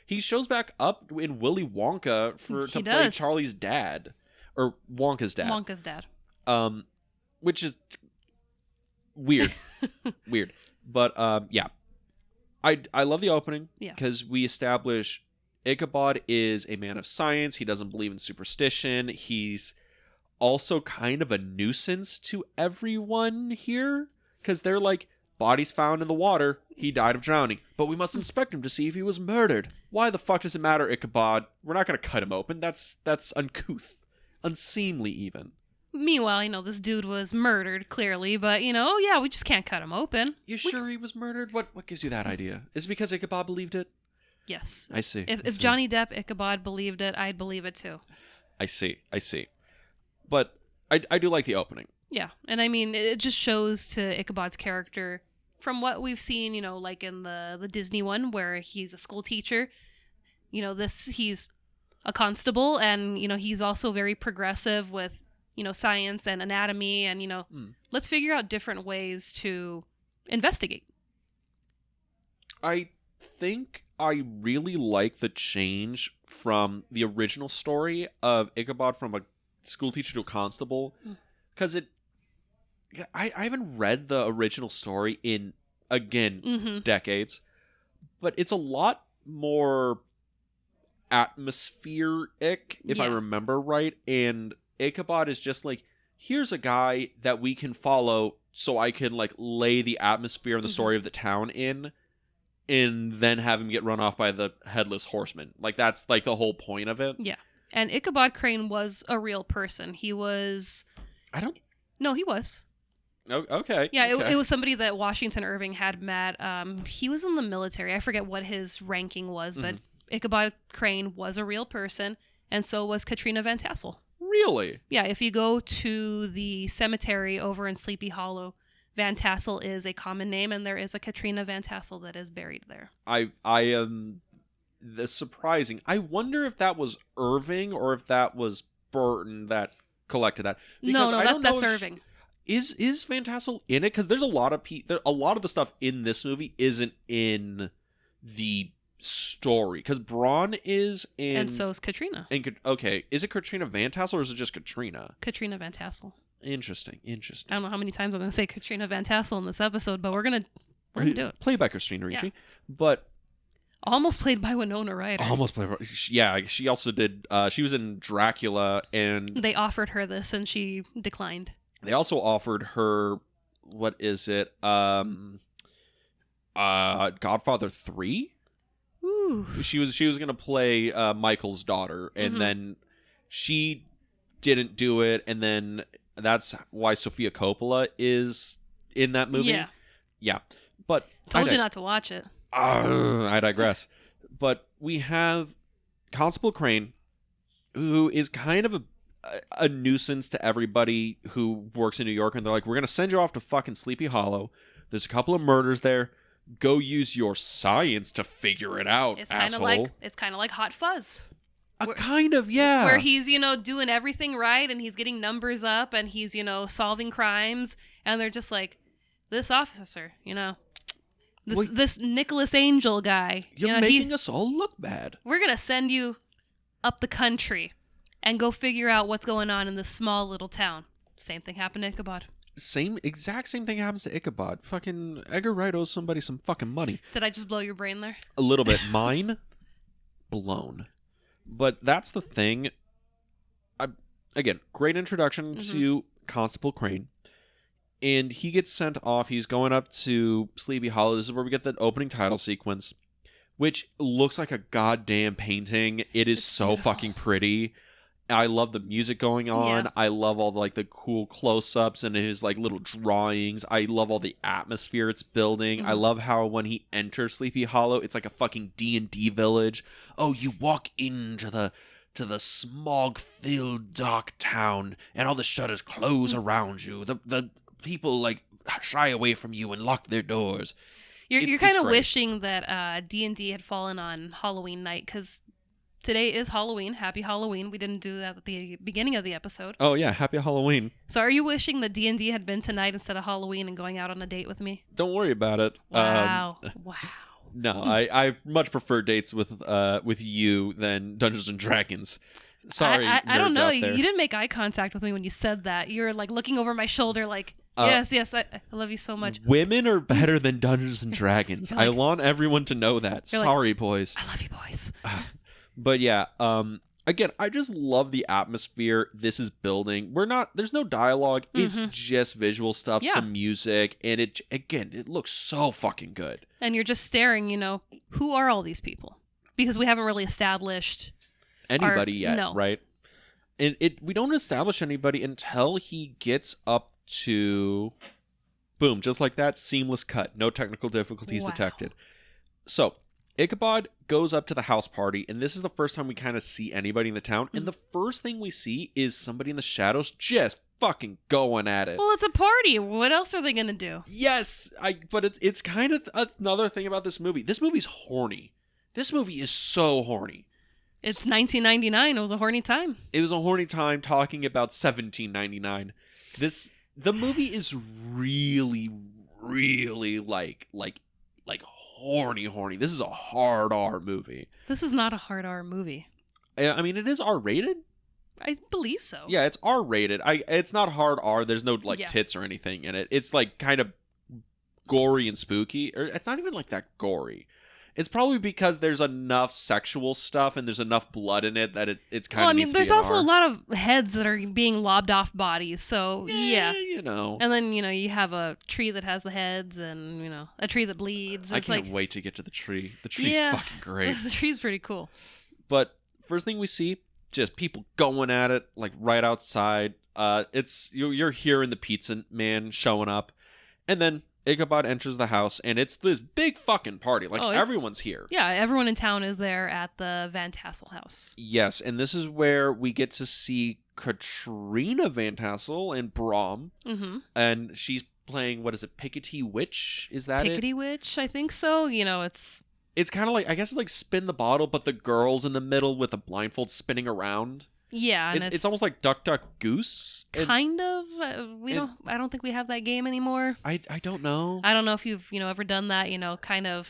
he shows back up in Willy Wonka to play Charlie's dad or Wonka's dad. Wonka's dad. Which is weird, weird. But yeah, I love the opening because we establish Ichabod is a man of science. He doesn't believe in superstition. He's also kind of a nuisance to everyone here because they're like, bodies found in the water. He died of drowning, but we must inspect him to see if he was murdered. Why the fuck does it matter, Ichabod? We're not going to cut him open. That's uncouth, unseemly even. Meanwhile, this dude was murdered, clearly, but, we just can't cut him open. You sure he was murdered? What gives you that idea? Is it because Ichabod believed it? Yes. I see. If Johnny Depp, Ichabod believed it, I'd believe it too. I see. But I do like the opening. Yeah. And I mean, it just shows to Ichabod's character from what we've seen, like in the Disney one where he's a school teacher. He's a constable and, he's also very progressive with, science and anatomy and, let's figure out different ways to investigate. I think I really like the change from the original story of Ichabod from a school teacher to a constable because I haven't read the original story in decades, but it's a lot more atmospheric if I remember right, and Ichabod is just like, here's a guy that we can follow so I can like lay the atmosphere and the story of the town in and then have him get run off by the Headless Horsemen. Like that's like the whole point of it. Yeah. And Ichabod Crane was a real person. He was... No, he was. Oh, okay. Yeah, okay. It was somebody that Washington Irving had met. He was in the military. I forget what his ranking was, but Ichabod Crane was a real person, and so was Katrina Van Tassel. Really? Yeah, if you go to the cemetery over in Sleepy Hollow, Van Tassel is a common name, and there is a Katrina Van Tassel that is buried there. I am... The surprising. I wonder if that was Irving or if that was Burton that collected that. Because no, that's Irving. Is Van Tassel in it? Because there's a lot of the stuff in this movie isn't in the story. Because Braun is in, and so is Katrina. Okay, is it Katrina Van Tassel or is it just Katrina? Katrina Van Tassel. Interesting. I don't know how many times I'm going to say Katrina Van Tassel in this episode, but we're gonna do it. Played by Christina Ricci, but. Almost played by Winona Ryder. Yeah, she also did, she was in Dracula, and... They offered her this, and she declined. They also offered her, what is it, Godfather 3? Ooh. She was going to play Michael's daughter, and then she didn't do it, and then that's why Sofia Coppola is in that movie. Yeah. But... Told you not to watch it. I digress. But we have Constable Crane, who is kind of a nuisance to everybody who works in New York, and they're like, we're going to send you off to fucking Sleepy Hollow. There's a couple of murders there. Go use your science to figure it out, asshole. It's kind of like Hot Fuzz. Where he's, doing everything right, and he's getting numbers up, and he's, solving crimes, and they're just like, this officer, This Nicholas Angel guy. You're making us all look bad. We're going to send you up the country and go figure out what's going on in this small little town. Same thing happened to Ichabod. Exact same thing happens to Ichabod. Fucking Edgar Wright owes somebody some fucking money. Did I just blow your brain there? A little bit. Mine, blown. But that's the thing. Again, great introduction to Constable Crane. And he gets sent off. He's going up to Sleepy Hollow. This is where we get the opening title sequence, which looks like a goddamn painting. It's so beautiful. Fucking pretty. I love the music going on. Yeah. I love all the cool close-ups and his little drawings. I love all the atmosphere it's building. I love how when he enters Sleepy Hollow, it's like a fucking D&D village. Oh, you walk into the smog-filled dark town, and all the shutters close around you. The people shy away from you and lock their doors. You're kind of wishing that D&D had fallen on Halloween night, because today is Halloween. Happy Halloween. We didn't do that at the beginning of the episode. Oh yeah, happy Halloween. So are you wishing that D&D had been tonight instead of Halloween and going out on a date with me? Don't worry about it. Wow. Wow. No, I much prefer dates with you than Dungeons and Dragons. Sorry, I don't know. You didn't make eye contact with me when you said that. You were looking over my shoulder yes, I love you so much. Women are better than Dungeons and Dragons. I want everyone to know that. Sorry, boys. I love you, boys. But yeah, again, I just love the atmosphere this is building. There's no dialogue. It's just visual stuff, some music, and it looks so fucking good. And you're just staring, who are all these people? Because we haven't really established anybody yet, right? And we don't establish anybody until he gets up to, boom, just like that, seamless cut. No technical difficulties detected. So Ichabod goes up to the house party, and this is the first time we kind of see anybody in the town. And the first thing we see is somebody in the shadows just fucking going at it. Well, it's a party. What else are they gonna do? Yes, but it's kind of another thing about this movie. This movie's horny. This movie is so horny. It's 1999. It was a horny time. It was a horny time talking about 1799. The movie is really, really horny. This is a hard R movie. This is not a hard R movie. I mean, it is R-rated. I believe so. Yeah, it's R-rated. It's not hard R. There's no tits or anything in it. It's kind of gory and spooky. Or it's not even that gory. It's probably because there's enough sexual stuff and there's enough blood in it that it's kind of needs to be there's also a lot of heads that are being lobbed off bodies, so yeah. And then, you have a tree that has the heads and, a tree that bleeds. I can't wait to get to the tree. The tree's fucking great. The tree's pretty cool. But first thing we see, just people going at it, right outside. You're hearing the pizza man showing up. And then Ichabod enters the house, and it's this big fucking party. Everyone's here. Yeah, everyone in town is there at the Van Tassel house. Yes, and this is where we get to see Katrina Van Tassel and Brom. Mm-hmm. And she's playing, what is it, Pickety Witch? Is that Pickety Witch, I think so. It's kind of I guess it's like Spin the Bottle, but the girl's in the middle with a blindfold spinning around. Yeah, and it's almost like Duck Duck Goose. Kind of. I don't think we have that game anymore. I don't know. I don't know if you've ever done that. Kind of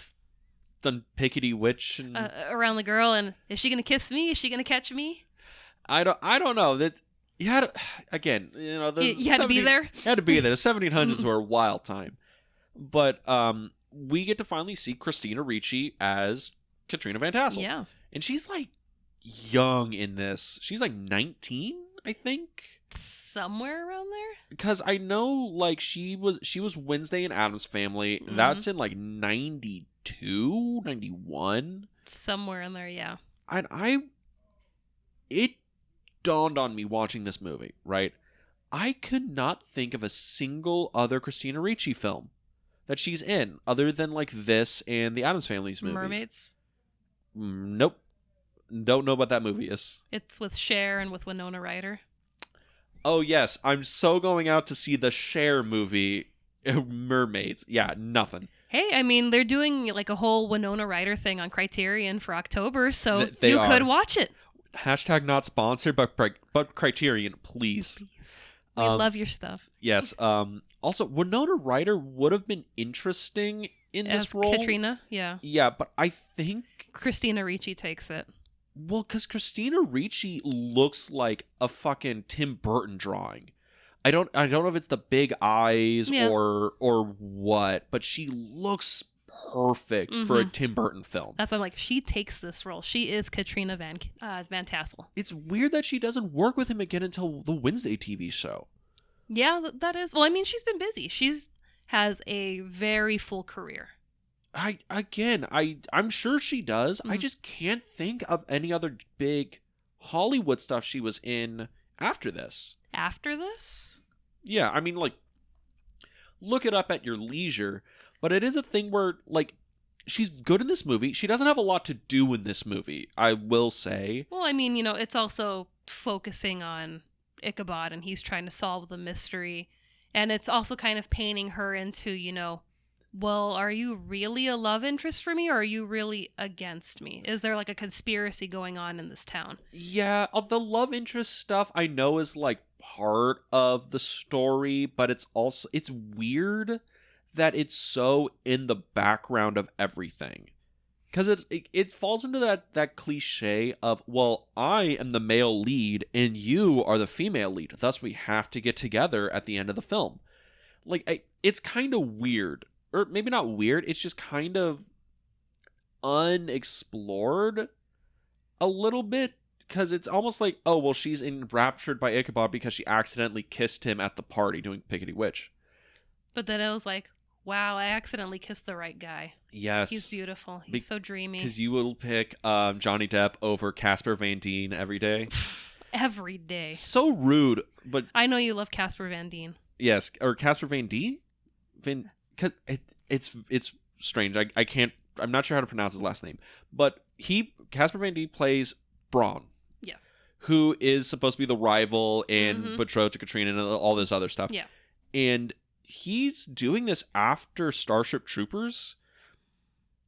done Pickety Witch and around the girl, and is she gonna kiss me? Is she gonna catch me? I don't know that. You had to, again, you had to be there. You had to be there. The 1700s were a wild time, but we get to finally see Christina Ricci as Katrina Van Tassel. Yeah, and she's young in this. She's 19, I think. Somewhere around there? Because I know she was Wednesday in Addams Family. Mm-hmm. That's in 92, 91. Somewhere in there, yeah. And it dawned on me watching this movie, right? I could not think of a single other Christina Ricci film that she's in other than this and the Addams Family's movies. Mermaids? Nope. Don't know what that movie is. It's with Cher and with Winona Ryder. Oh, yes. I'm so going out to see the Cher movie, Mermaids. Yeah, nothing. Hey, I mean, they're doing a whole Winona Ryder thing on Criterion for October, so you could watch it. Hashtag not sponsored, but Criterion, please. Please. We love your stuff. Yes. Also, Winona Ryder would have been interesting in this role. Katrina, yeah. Yeah, but I think Christina Ricci takes it. Well, because Christina Ricci looks like a fucking Tim Burton drawing. I don't know if it's the big eyes Yeah. or what, but she looks perfect for a Tim Burton film. That's why I'm like, she takes this role. She is Katrina Van Tassel. It's weird that she doesn't work with him again until the Wednesday TV show. Yeah, that is. Well, I mean, she's been busy. She's has a very full career. I'm sure she does. I just can't think of any other big Hollywood stuff she was in after this. After this? Yeah, I mean, like, look it up at your leisure. But it is a thing where, like, she's good in this movie. She doesn't have a lot to do in this movie, I will say. Well, I mean, it's also focusing on Ichabod, and he's trying to solve the mystery. And it's also kind of painting her into, well, are you really a love interest for me, or are you really against me? Is there, like, a conspiracy going on in this town? Yeah, the love interest stuff I know is, like, part of the story, but it's weird that it's so in the background of everything. Because it falls into that cliche of, well, I am the male lead and you are the female lead. Thus, we have to get together at the end of the film. Like, it's kind of weird. Or maybe not weird. It's just kind of unexplored a little bit. Because it's almost like, oh, well, she's enraptured by Ichabod because she accidentally kissed him at the party doing Piggity Witch. But then it was like, wow, I accidentally kissed the right guy. Yes. He's beautiful. He's so dreamy. Because you will pick Johnny Depp over Casper Van Dien every day. Every day. So rude, but... I know you love Casper Van Dien. Yes, or Casper Van Dien? Because it's strange. I can't... I'm not sure how to pronounce his last name. But Casper Van Dien plays Braun. Yeah. Who is supposed to be the rival and betrothed to Katrina and all this other stuff. Yeah. And he's doing this after Starship Troopers.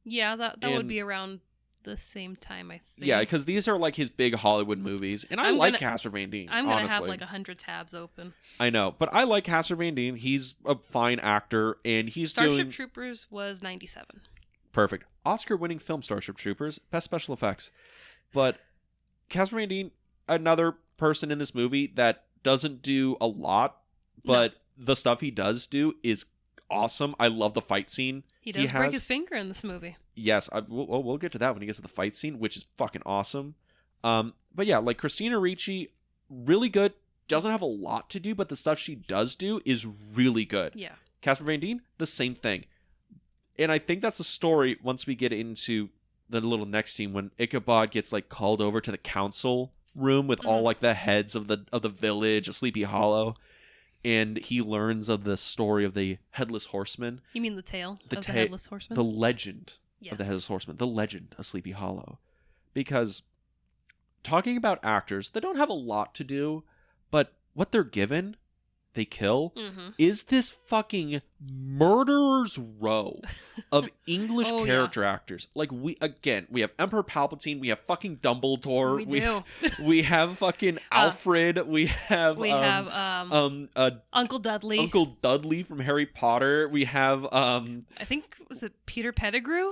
Yeah, that would be around the same time, I think. Yeah, because these are like his big Hollywood movies, and I like Casper Van Dien. I'm gonna have like 100 tabs open. I know, but I like Casper Van Dien. He's a fine actor, and he's Starship Troopers was 97. Perfect. Oscar-winning film, Starship Troopers, best special effects. But Casper Van Dien, another person in this movie that doesn't do a lot, but the stuff he does do is awesome. I love the fight scene. He does break his finger in this movie. Yes, we'll get to that when he gets to the fight scene, which is fucking awesome. But yeah, like Christina Ricci, really good. Doesn't have a lot to do, but the stuff she does do is really good. Yeah. Casper Van Dien, the same thing. And I think that's the story once we get into the little next scene when Ichabod gets like called over to the council room with all like the heads of the village of Sleepy Hollow. And he learns of the story of the Headless Horsemen. You mean the tale of the Headless Horsemen? The legend of the Headless Horsemen. The legend of Sleepy Hollow. Because talking about actors, they don't have a lot to do, but what they're given, they kill, is this fucking murderer's row of English character actors. Like, we have Emperor Palpatine, we have fucking Dumbledore, we have fucking Alfred, we have Uncle Dudley. Uncle Dudley from Harry Potter. We have I think, was it Peter Pettigrew?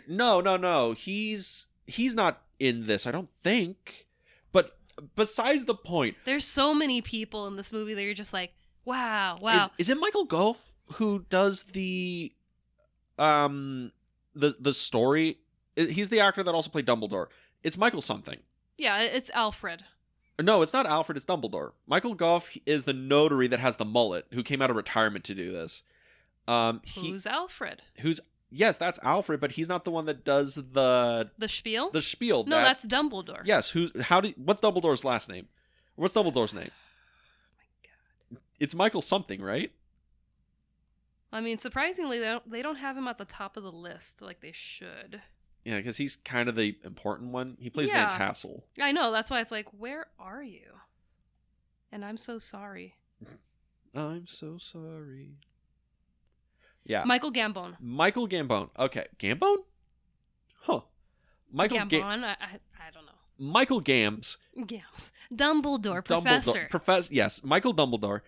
No. He's not in this, I don't think. But besides the point, there's so many people in this movie that you're just like, wow. Is it Michael Gove who does the story? He's the actor that also played Dumbledore. It's Michael something. Yeah, it's Alfred. No, it's not Alfred, it's Dumbledore. Michael Gove is the notary that has the mullet who came out of retirement to do this. Who's Alfred? Yes, that's Alfred, but he's not the one that does the spiel? The spiel. No, that's Dumbledore. Yes, what's Dumbledore's last name? What's Dumbledore's name? Oh my god. It's Michael something, right? I mean, surprisingly, they don't have him at the top of the list like they should. Yeah, because he's kind of the important one. He plays Van Tassel. I know, that's why it's like, where are you? And I'm so sorry. I'm so sorry. Yeah. Michael Gambon. Okay. Gambon? Huh. Michael Gambon? I don't know. Michael Gams. Dumbledore, Professor. Yes, Michael Dumbledore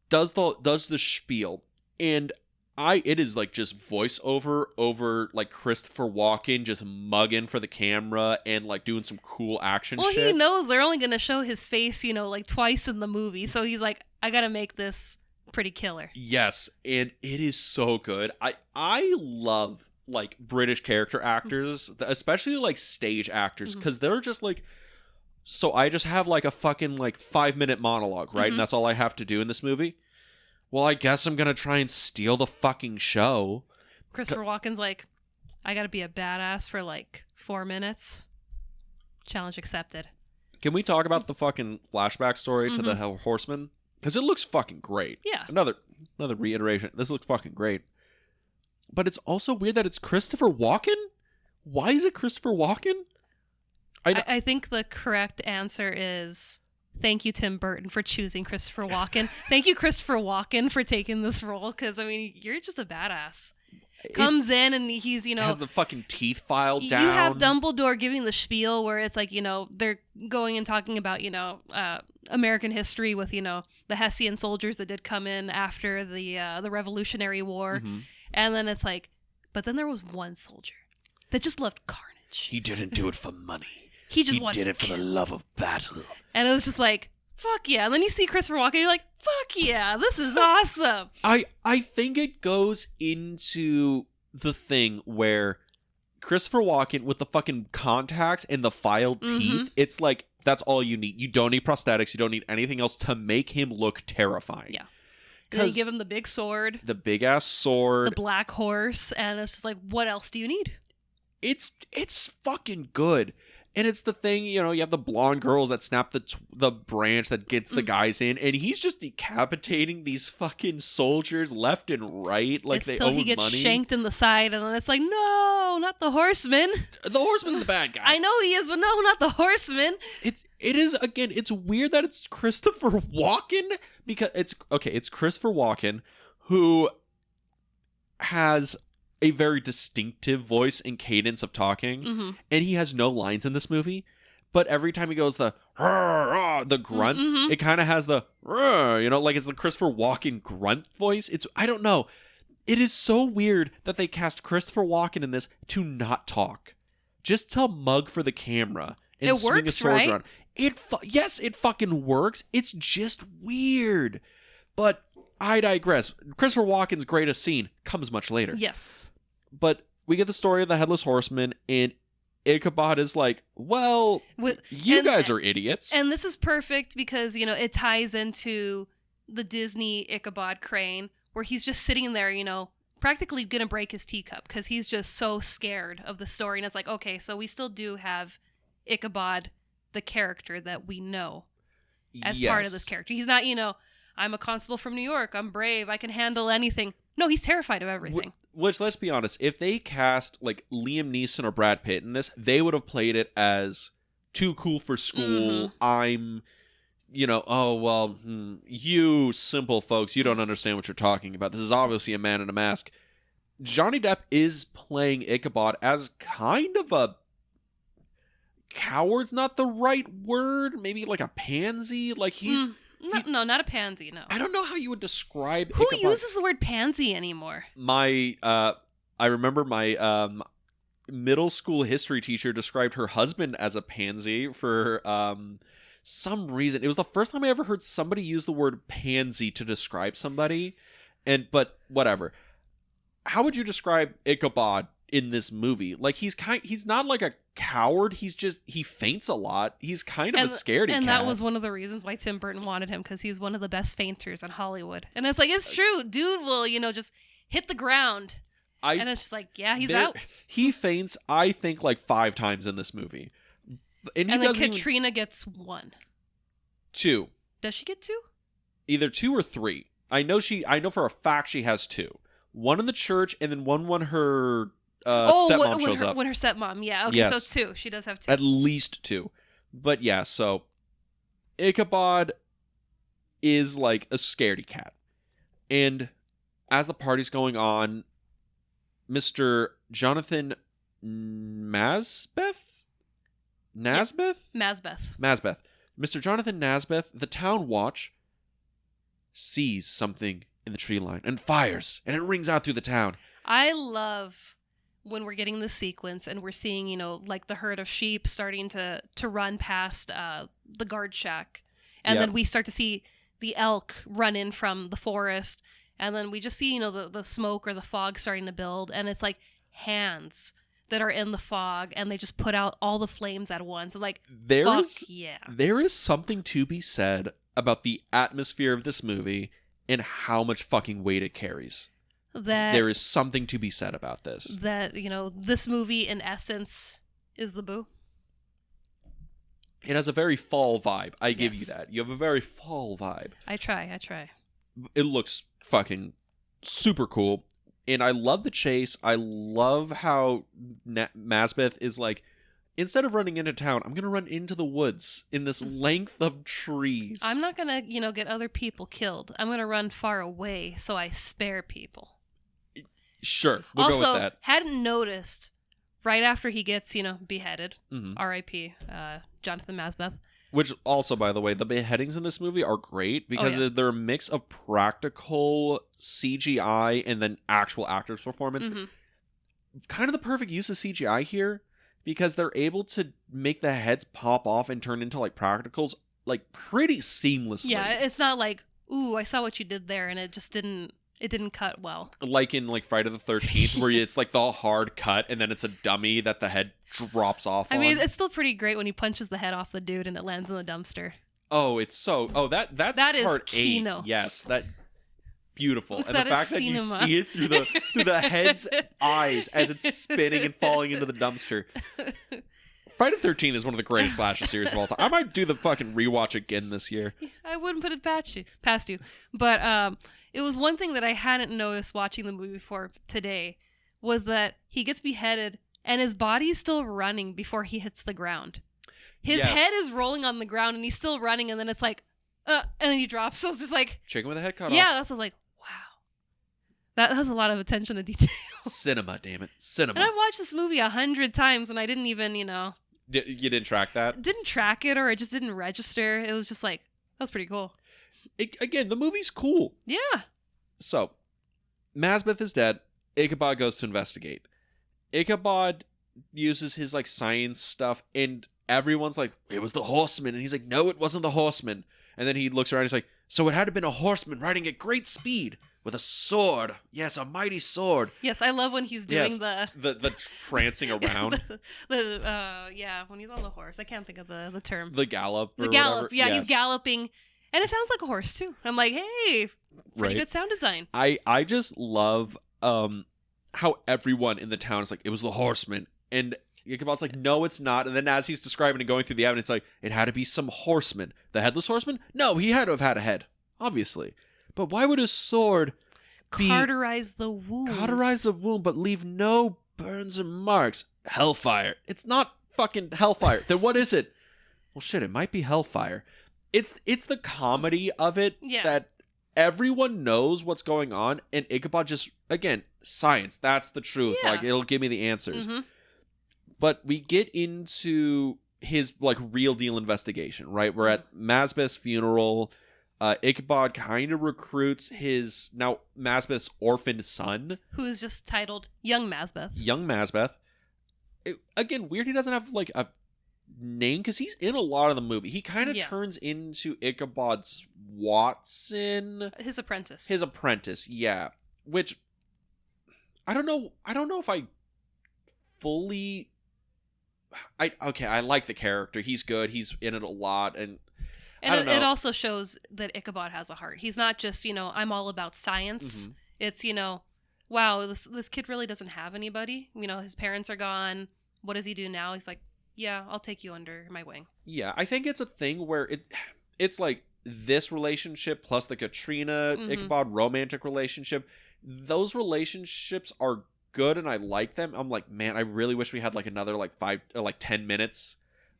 does the spiel. And It is like just voiceover over like Christopher Walken just mugging for the camera and like doing some cool action Well, shit. he knows they're only going to show his face, like twice in the movie. So he's like, I got to make this pretty killer. Yes, and it is so good. I love like British character actors, especially like stage actors, because they're just like, so I just have like a fucking like 5-minute monologue, right? And that's all I have to do in this movie. Well, I guess I'm gonna try and steal the fucking show. Christopher Walken's like, I gotta be a badass for like 4 minutes. Challenge accepted. Can we talk about the fucking flashback story to the horseman? Because it looks fucking great. Yeah. Another reiteration. This looks fucking great. But it's also weird that it's Christopher Walken? Why is it Christopher Walken? I think the correct answer is thank you, Tim Burton, for choosing Christopher Walken. Thank you, Christopher Walken, for taking this role, because, I mean, you're just a badass. Comes in and he's, has the fucking teeth filed down. You have Dumbledore giving the spiel where it's like, they're going and talking about, American history with, the Hessian soldiers that did come in after the Revolutionary War. And then it's like, but then there was one soldier that just loved carnage. He didn't do it for money. He did it for the love of battle. And it was just like, fuck yeah. And then you see Christopher Walken, you're like, fuck yeah, this is awesome. I think it goes into the thing where Christopher Walken with the fucking contacts and the filed teeth, it's like, that's all you need. You don't need prosthetics. You don't need anything else to make him look terrifying. Yeah. And then you give him the big sword. The big ass sword. The black horse. And it's just like, what else do you need? It's fucking good. And it's the thing, you have the blonde girls that snap the branch that gets the guys in, and he's just decapitating these fucking soldiers left and right like they owe money. Until he gets shanked in the side, and then it's like, no, not the horseman. The horseman's the bad guy. I know he is, but no, not the horseman. It is, again, it's weird that it's Christopher Walken, because it's Christopher Walken, who has a very distinctive voice and cadence of talking, and he has no lines in this movie, but every time he goes the grunts, it kind of has the like it's the Christopher Walken grunt voice. I don't know, it is so weird that they cast Christopher Walken in this to not talk, just to mug for the camera and swing his swords around. Yes, it fucking works. It's just weird, but I digress. Christopher Walken's greatest scene comes much later. Yes. But we get the story of the Headless Horseman, and Ichabod is like, well, you guys are idiots. And this is perfect because, it ties into the Disney Ichabod Crane, where he's just sitting there, practically going to break his teacup because he's just so scared of the story. And it's like, okay, so we still do have Ichabod, the character that we know as part of this character. He's not, I'm a constable from New York. I'm brave. I can handle anything. No, he's terrified of everything. Which, let's be honest, if they cast like Liam Neeson or Brad Pitt in this, they would have played it as too cool for school. I'm, you simple folks, you don't understand what you're talking about. This is obviously a man in a mask. Johnny Depp is playing Ichabod as kind of a coward's not the right word. Maybe like a pansy. Like he's... No, not a pansy, no. I don't know how you would describe Who Ichabod. uses the word pansy anymore? I remember my middle school history teacher described her husband as a pansy for some reason. It was the first time I ever heard somebody use the word pansy to describe somebody. But whatever. How would you describe Ichabod in this movie? Like he's not like a coward. He faints a lot. He's kind of a scaredy cat. And that was one of the reasons why Tim Burton wanted him, because he's one of the best fainters in Hollywood. And it's like, it's true. Dude will, just hit the ground. And it's just like, yeah, he's out. He faints, I think, like 5 times in this movie. And then Katrina gets 1. 2. Does she get 2? Either 2 or 3. I know for a fact she has 2. One in the church, and then one when her stepmom shows up. When her stepmom, yeah. Okay, yes. So 2. She does have 2. At least 2. But yeah, so Ichabod is like a scaredy cat. And as the party's going on, Mr. Jonathan Masbeth? Masbeth. Mr. Jonathan Nasbeth, the town watch, sees something in the tree line and fires, and it rings out through the town. I love when we're getting this sequence and we're seeing, like the herd of sheep starting to run past the guard shack. And then we start to see the elk run in from the forest. And then we just see, the smoke or the fog starting to build. And it's like hands that are in the fog, and they just put out all the flames at once. Like, there is something to be said about the atmosphere of this movie and how much fucking weight it carries. There is something to be said about this. That, this movie, in essence, is the Boo. It has a very fall vibe. I give you that. You have a very fall vibe. I try. It looks fucking super cool. And I love the chase. I love how Mazbeth is like, instead of running into town, I'm going to run into the woods in this length of trees. I'm not going to, get other people killed. I'm going to run far away so I spare people. Sure. We'll go with that. Hadn't noticed right after he gets, beheaded, mm-hmm. R.I.P., Jonathan Mazbeth. Which also, by the way, the beheadings in this movie are great because they're a mix of practical CGI and then actual actors' performance. Mm-hmm. Kind of the perfect use of CGI here because they're able to make the heads pop off and turn into like practicals like pretty seamlessly. Yeah, it's not like, ooh, I saw what you did there and it just didn't cut well. Like in like Friday the 13th where it's like the hard cut and then it's a dummy that the head drops off on. I mean, it's still pretty great when he punches the head off the dude and it lands in the dumpster. Oh, it's so... Oh, that's that part is 8. Kino. Yes, that... Beautiful. And that the fact that you see it through the head's eyes as it's spinning and falling into the dumpster. Friday the 13th is one of the greatest slasher series of all time. I might do the fucking rewatch again this year. I wouldn't put it past you. But it was one thing that I hadn't noticed watching the movie before today was that he gets beheaded and his body's still running before he hits the ground. His head is rolling on the ground and he's still running, and then it's like, and then he drops. So it's just like... Chicken with a head cut off. Yeah, that's what I was like, wow. That has a lot of attention to detail. Cinema, damn it. Cinema. And I've watched this movie 100 times and I didn't even, You didn't track that? Didn't track it, or it just didn't register. It was just like, that was pretty cool. Again, the movie's cool. Yeah. So, Mazbeth is dead. Ichabod goes to investigate. Ichabod uses his like science stuff, and everyone's like, it was the horseman. And he's like, no, it wasn't the horseman. And then he looks around and he's like, so it had to have been a horseman riding at great speed with a sword. Yes, a mighty sword. Yes, I love when he's doing the prancing around. When he's on the horse. I can't think of the term. The gallop. The gallop. Yeah, yes. He's galloping. And it sounds like a horse too. I'm like, hey, pretty good sound design. I just love how everyone in the town is like, it was the horseman. And Ichabod's like, no, it's not. And then as he's describing and going through the evidence, like, it had to be some horseman. The Headless Horseman? No, he had to have had a head, obviously. But why would his sword cauterize the wound? Cauterize the wound, but leave no burns and marks. Hellfire. It's not fucking hellfire. Then what is it? Well, shit, it might be hellfire. It's the comedy of it that everyone knows what's going on, and Ichabod just, again, science. That's the truth. Yeah. Like, it'll give me the answers. Mm-hmm. But we get into his like real deal investigation, right? We're at Mazbeth's funeral. Ichabod kind of recruits his now Mazbeth's orphaned son, who is just titled Young Mazbeth. Young Mazbeth. Again, weird. He doesn't have like a name because he's in a lot of the movie. He kind of turns into Ichabod's Watson, his apprentice. Yeah. Which I don't know if I fully. I like the character. He's good. He's in it a lot, and I don't know. It also shows that Ichabod has a heart. He's not just I'm all about science. Mm-hmm. It's wow, this kid really doesn't have anybody. His parents are gone. What does he do now? He's like, yeah, I'll take you under my wing. Yeah, I think it's a thing where it's like this relationship plus the Katrina Ichabod romantic relationship. Those relationships are good and I like them. I'm like, man, I really wish we had like another like 5 or like 10 minutes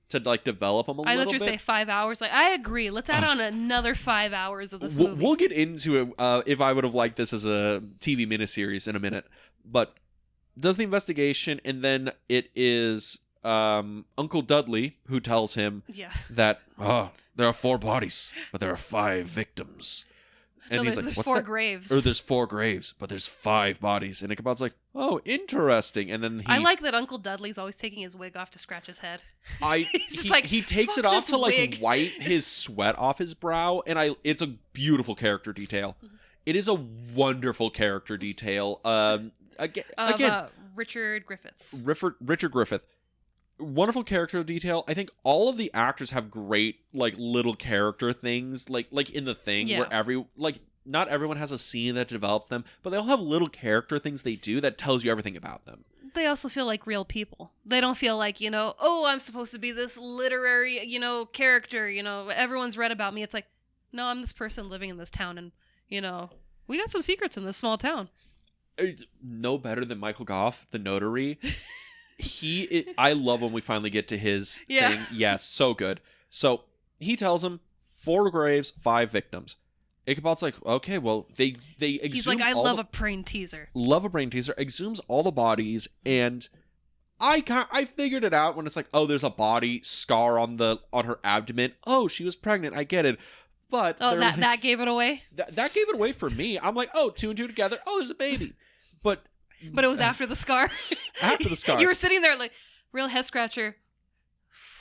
to like develop them a little bit. I thought you say 5 hours. Like, I agree. Let's add on another 5 hours of this movie. We'll get into it if I would have liked this as a TV miniseries in a minute. But does the investigation, and then it is Uncle Dudley who tells him that there are 4 bodies, but there are 5 victims. And No, he's like, there's what's 4 that? graves. Or there's 4 graves, but there's 5 bodies. And Ichabod's like, oh, interesting. And then I like that Uncle Dudley's always taking his wig off to scratch his head. He's just like, he takes "Fuck it off this to like wig." wipe his sweat off his brow, and it's a beautiful character detail. It is a wonderful character detail. Again, Richard Griffiths. Richard Griffith. Wonderful character detail. I think all of the actors have great like little character things, like in The Thing, Yeah. where not everyone has a scene that develops them, but they all have little character things they do that tells you everything about them. They also feel like real people. They don't feel like, oh, I'm supposed to be this literary, character, everyone's read about me. It's like, no, I'm this person living in this town, and, we got some secrets in this small town. No better than Michael Goff, the notary. I love when we finally get to his thing. Yes, so good. So he tells him 4 graves, 5 victims. Ichabod's like, okay, well, they exhume. He's like, I love a brain teaser. Love a brain teaser. Exhumes all the bodies, and I figured it out when it's like, oh, there's a body scar on her abdomen. Oh, she was pregnant. I get it. But that gave it away. That gave it away for me. I'm like, oh, 2 and 2 together. Oh, there's a baby. But it was after the scar. After the scar. You were sitting there like, real head scratcher.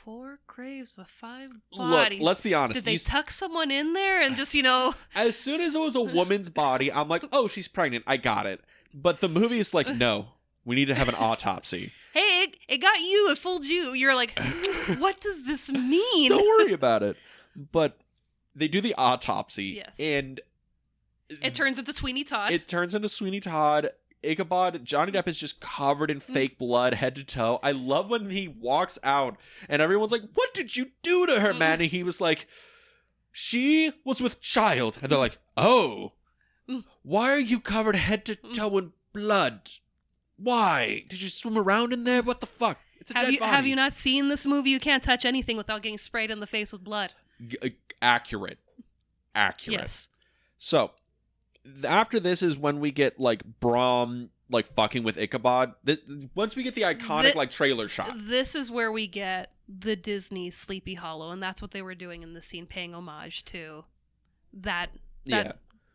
4 graves with 5 bodies. Look, let's be honest. Did they tuck someone in there and just, As soon as it was a woman's body, I'm like, oh, she's pregnant. I got it. But the movie is like, no, we need to have an autopsy. Hey, it got you. It fooled you. You're like, what does this mean? Don't worry about it. But they do the autopsy. Yes. And it turns into Sweeney Todd. Ichabod, Johnny Depp is just covered in fake blood head to toe. I love when he walks out and everyone's like, what did you do to her, man? And he was like, she was with child. And they're like, oh, why are you covered head to toe in blood? Why? Did you swim around in there? What the fuck? It's a dead body. Have you not seen this movie? You can't touch anything without getting sprayed in the face with blood. Accurate. Yes. So, after this is when we get like Brahm like fucking with Ichabod. Once we get the iconic like trailer shot. This is where we get the Disney Sleepy Hollow, and that's what they were doing in the scene, paying homage to that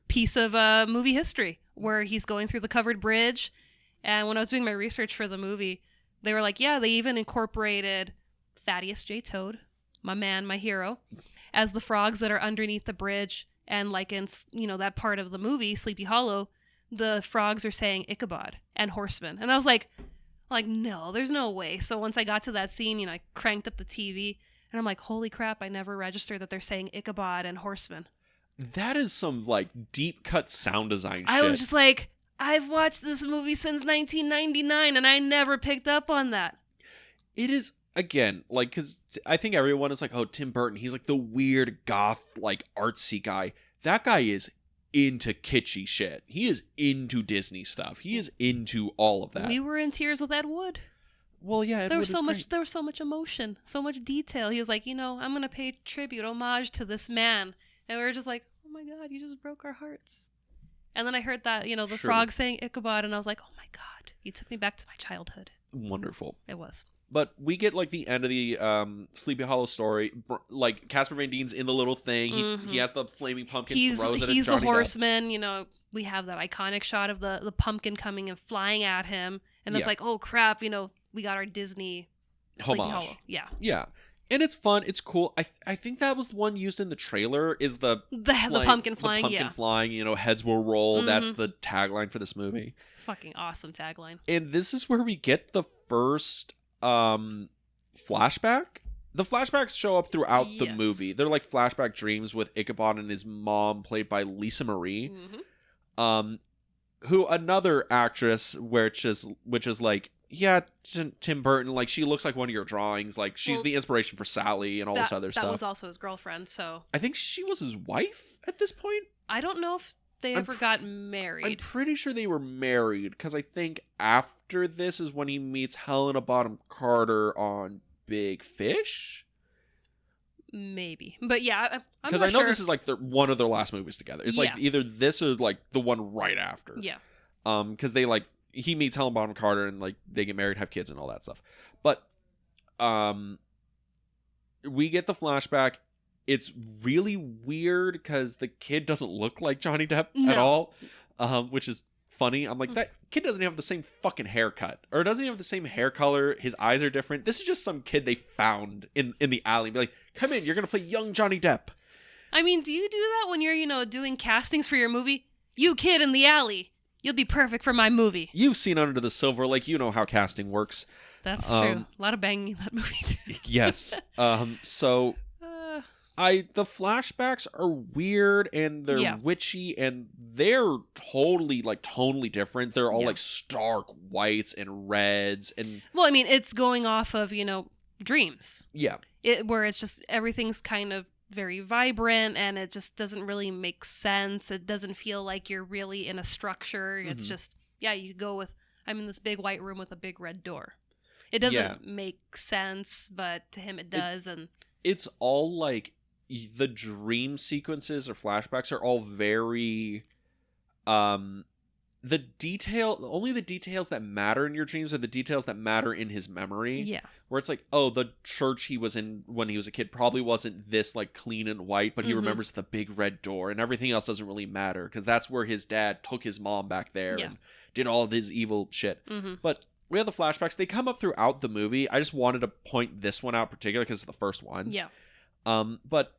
piece of movie history where he's going through the covered bridge. And when I was doing my research for the movie, they were like, yeah, they even incorporated Thaddeus J. Toad, my man, my hero, as the frogs that are underneath the bridge. And like in, that part of the movie, Sleepy Hollow, the frogs are saying Ichabod and horseman. And I was like, no, there's no way. So once I got to that scene, I cranked up the TV and I'm like, holy crap, I never registered that they're saying Ichabod and horseman. That is some like deep cut sound design shit. I was just like, I've watched this movie since 1999 and I never picked up on that. It is, again, like, because I think everyone is like, oh, Tim Burton, he's like the weird goth, like artsy guy. That guy is into kitschy shit. He is into Disney stuff. He is into all of that. We were in tears with Ed Wood. Well, yeah, Ed there Wood was so much emotion, so much detail. He was like, I'm gonna pay tribute, homage to this man, and we were just like, oh my god, you just broke our hearts. And then I heard that, the frog saying Ichabod, and I was like, oh my god, you took me back to my childhood. Wonderful. It was. But we get like the end of the Sleepy Hollow story. Like Casper Van Dien's in the little thing. He has the flaming pumpkin. He's throws it the at Johnny horseman. We have that iconic shot of the pumpkin coming and flying at him, and it's like, oh crap, we got our Disney Sleepy Hollow. Yeah. Yeah. And it's fun. It's cool. I think that was the one used in the trailer. Is the pumpkin flying? The pumpkin flying. Heads will roll. That's the tagline for this movie. Fucking awesome tagline. And this is where we get the first flashback. The flashbacks show up throughout the movie. They're like flashback dreams with Ichabod and his mom, played by Lisa Marie, who another actress, which is like, yeah, Tim Burton, like she looks like one of your drawings, like she's the inspiration for Sally and all this other stuff. That was also his girlfriend, so I think she was his wife at this point. I don't know if they ever got married. I'm pretty sure they were married, because I think after this is when he meets Helena Bonham Carter on Big Fish. Maybe. But yeah, because I know this is like one of their last movies together. It's like either this or like the one right after. Yeah. Because they like, he meets Helena Bonham Carter and like they get married, have kids and all that stuff. But we get the flashback. it's really weird because the kid doesn't look like Johnny Depp at No. all, which is funny. I'm like, that kid doesn't have the same fucking haircut, or doesn't have the same hair color. His eyes are different. This is just some kid they found in the alley. Be like, come in, you're gonna play young Johnny Depp. I mean, do you do that when you're, doing castings for your movie? You kid in the alley, you'll be perfect for my movie. You've seen Under the Silver Lake. You know how casting works. That's true. A lot of banging in that movie too. Yes. So the flashbacks are weird and they're witchy and they're totally like tonally different. They're all like stark whites and reds and. Well, I mean, it's going off of dreams. Yeah. Where it's just everything's kind of very vibrant and it just doesn't really make sense. It doesn't feel like you're really in a structure. It's just you go with I'm in this big white room with a big red door. It doesn't make sense, but to him it does. And it's all like the dream sequences or flashbacks are all very only the details that matter in your dreams are the details that matter in his memory. Yeah. Where it's like, oh, the church he was in when he was a kid probably wasn't this like clean and white, but he remembers the big red door and everything else doesn't really matter because that's where his dad took his mom back there and did all of his evil shit. But we have the flashbacks. They come up throughout the movie. I just wanted to point this one out particularly because it's the first one. Yeah. But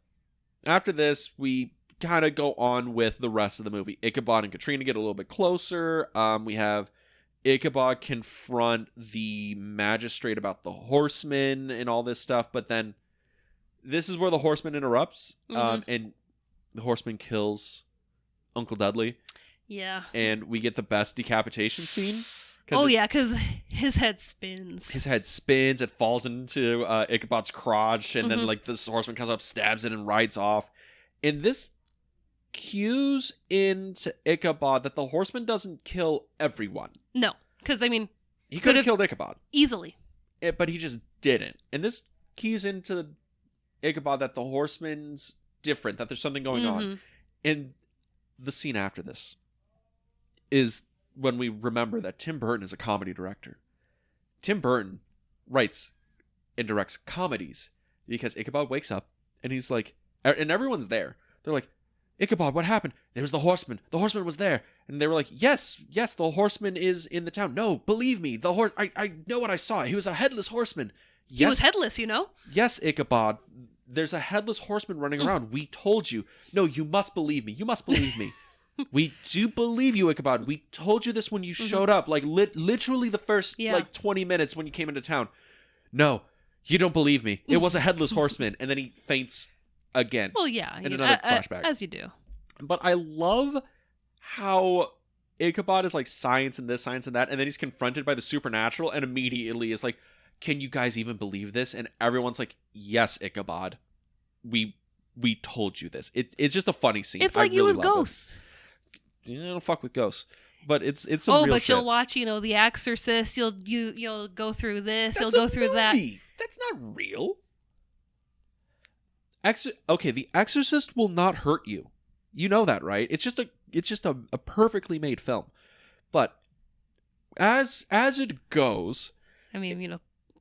after this, we kind of go on with the rest of the movie. Ichabod and Katrina get a little bit closer. We have Ichabod confront the magistrate about the horsemen and all this stuff. But then this is where the horseman interrupts. And the horseman kills Uncle Dudley. Yeah. And we get the best decapitation scene. Oh, yeah, because his head spins. His head spins. It falls into Ichabod's crotch. And then, like, this horseman comes up, stabs it, and rides off. And this cues into Ichabod that the horseman doesn't kill everyone. No, because, I mean... He could have killed Ichabod. Easily. But he just didn't. And this keys into Ichabod that the horseman's different, that there's something going on. And the scene after this is... when we remember that Tim Burton is a comedy director. Tim Burton writes and directs comedies because Ichabod wakes up and he's like, and everyone's there. They're like, Ichabod, what happened? There was the horseman. The horseman was there. And they were like, yes, the horseman is in the town. No, believe me, the horse. I know what I saw. He was a headless horseman. Yes, he was headless, Yes, Ichabod. There's a headless horseman running around. We told you. No, you must believe me. You must believe me. We do believe you, Ichabod. We told you this when you showed up. Like, literally the first, 20 minutes when you came into town. No, you don't believe me. It was a headless horseman. And then he faints again. Well, yeah. In another flashback. As you do. But I love how Ichabod is like science and this, science and that. And then he's confronted by the supernatural and immediately is like, can you guys even believe this? And everyone's like, yes, Ichabod. We told you this. It's just a funny scene. It's like you with ghosts. I don't fuck with ghosts, but it's some real shit. You'll watch, The Exorcist. You'll go through this. You'll go through that. That's not real. Okay, The Exorcist will not hurt you. You know that, right? It's just a perfectly made film. But as it goes, I mean,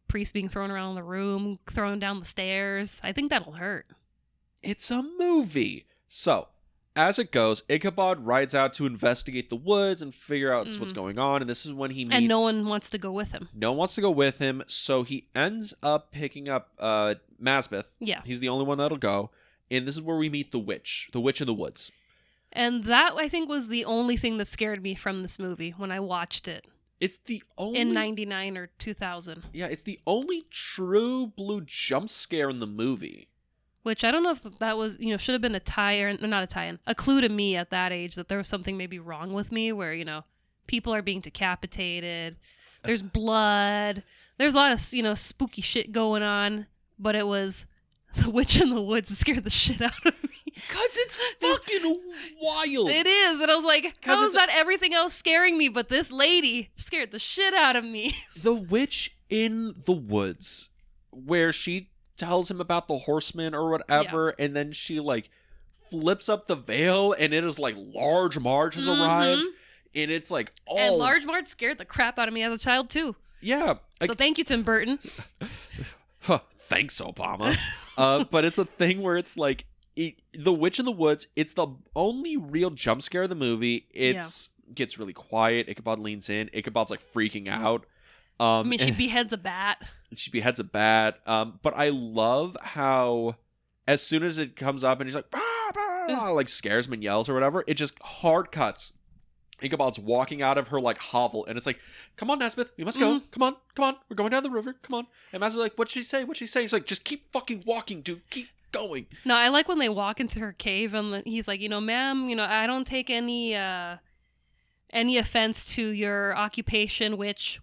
priests being thrown around the room, thrown down the stairs. I think that'll hurt. It's a movie, so. As it goes, Ichabod rides out to investigate the woods and figure out what's going on, and this is when he meets... And no one wants to go with him. No one wants to go with him, so he ends up picking up Masbeth. Yeah. He's the only one that'll go, and this is where we meet the witch in the woods. And that, I think, was the only thing that scared me from this movie when I watched it. It's the only... In 99 or 2000. Yeah, it's the only true blue jump scare in the movie. Which I don't know if that was, should have been a clue to me at that age that there was something maybe wrong with me where, people are being decapitated. There's blood. There's a lot of, spooky shit going on. But it was the witch in the woods that scared the shit out of me. Because it's fucking wild. It is. And I was like, how is that everything else scaring me? But this lady scared the shit out of me. The witch in the woods where she... tells him about the horseman or whatever, and then she like flips up the veil and it is like Large Marge has arrived, and it's like and Large Marge scared the crap out of me as a child too. Yeah. So thank you, Tim Burton. Thanks, Obama. But it's a thing where it's like the witch in the woods. It's the only real jump scare of the movie. Gets really quiet. Ichabod leans in. Ichabod's like freaking out. I mean, she beheads a bat. She beheads a bat. But I love how as soon as it comes up and he's like, bah, bah, like scares him and yells or whatever, it just hard cuts. Ichabod's walking out of her like hovel, and it's like, "Come on, Nesbeth, we must go. Come on, we're going down the river. Come on." And Nesbeth's like, "What'd she say? What'd she say?" He's like, "Just keep fucking walking, dude. Keep going." No, I like when they walk into her cave, and he's like, "Ma'am, I don't take any offense to your occupation, which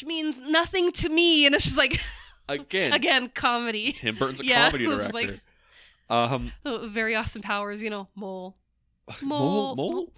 means nothing to me." And it's just like, again, comedy. Tim Burton's a comedy director. Like, very Austin Powers, mole. Mole.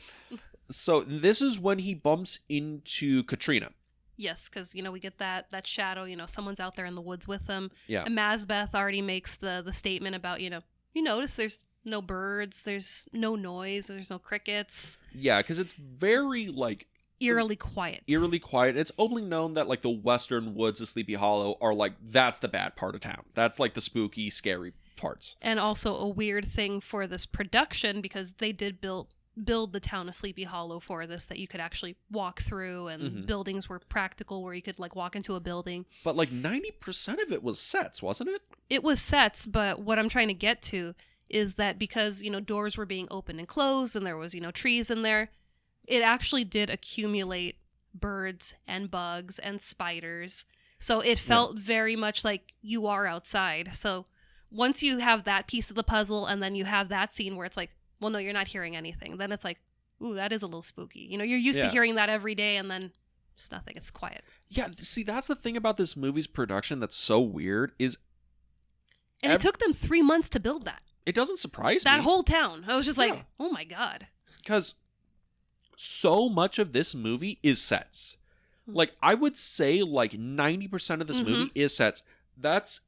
So this is when he bumps into Katrina. Yes, because we get that shadow. Someone's out there in the woods with them. Yeah. And Mazbeth already makes the statement about you notice there's no birds, there's no noise, there's no crickets. Yeah, because it's very like eerily quiet. It's openly known that like the western woods of Sleepy Hollow are like that's the bad part of town. That's like the spooky, scary parts. And also a weird thing for this production because they did build the town of Sleepy Hollow for this, that you could actually walk through, and buildings were practical where you could like walk into a building. But like 90% of it was sets, wasn't it? It was sets, but what I'm trying to get to is that because doors were being opened and closed and there was trees in there, it actually did accumulate birds and bugs and spiders. So it felt very much like you are outside. So once you have that piece of the puzzle and then you have that scene where it's like, well, no, you're not hearing anything. Then it's like, ooh, that is a little spooky. You're used to hearing that every day, and then it's nothing. It's quiet. Yeah, see, that's the thing about this movie's production that's so weird is... And it took them 3 months to build that. It doesn't surprise me. That whole town. I was just like, oh my God. Because so much of this movie is sets. Like, I would say like 90% of this movie is sets. That's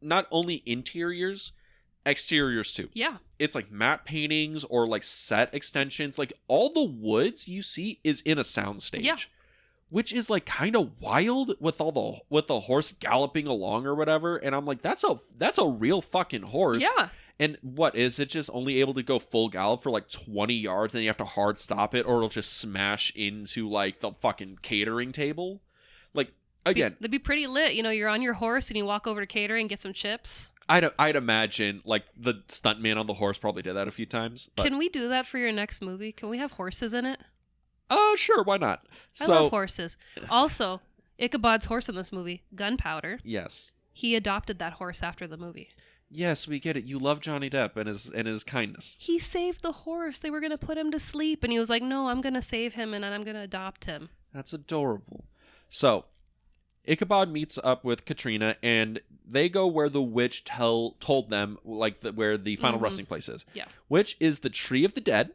not only interiors, exteriors too. Yeah. It's like matte paintings or like set extensions. Like all the woods you see is in a soundstage. Yeah. Which is like kind of wild with the horse galloping along or whatever. And I'm like, that's a real fucking horse. Yeah. And what is it, just only able to go full gallop for like 20 yards, and then you have to hard stop it or it'll just smash into like the fucking catering table? Like, again, they'd be pretty lit. You're on your horse and you walk over to catering and get some chips. I'd imagine like the stuntman on the horse probably did that a few times. But... Can we do that for your next movie? Can we have horses in it? Sure, why not? I love horses. Also, Ichabod's horse in this movie, Gunpowder. Yes. He adopted that horse after the movie. Yes, we get it. You love Johnny Depp and his kindness. He saved the horse. They were going to put him to sleep, and he was like, no, I'm going to save him, and I'm going to adopt him. That's adorable. So, Ichabod meets up with Katrina, and they go where the witch told them, like where the final resting place is. Yeah. Which is the Tree of the Dead.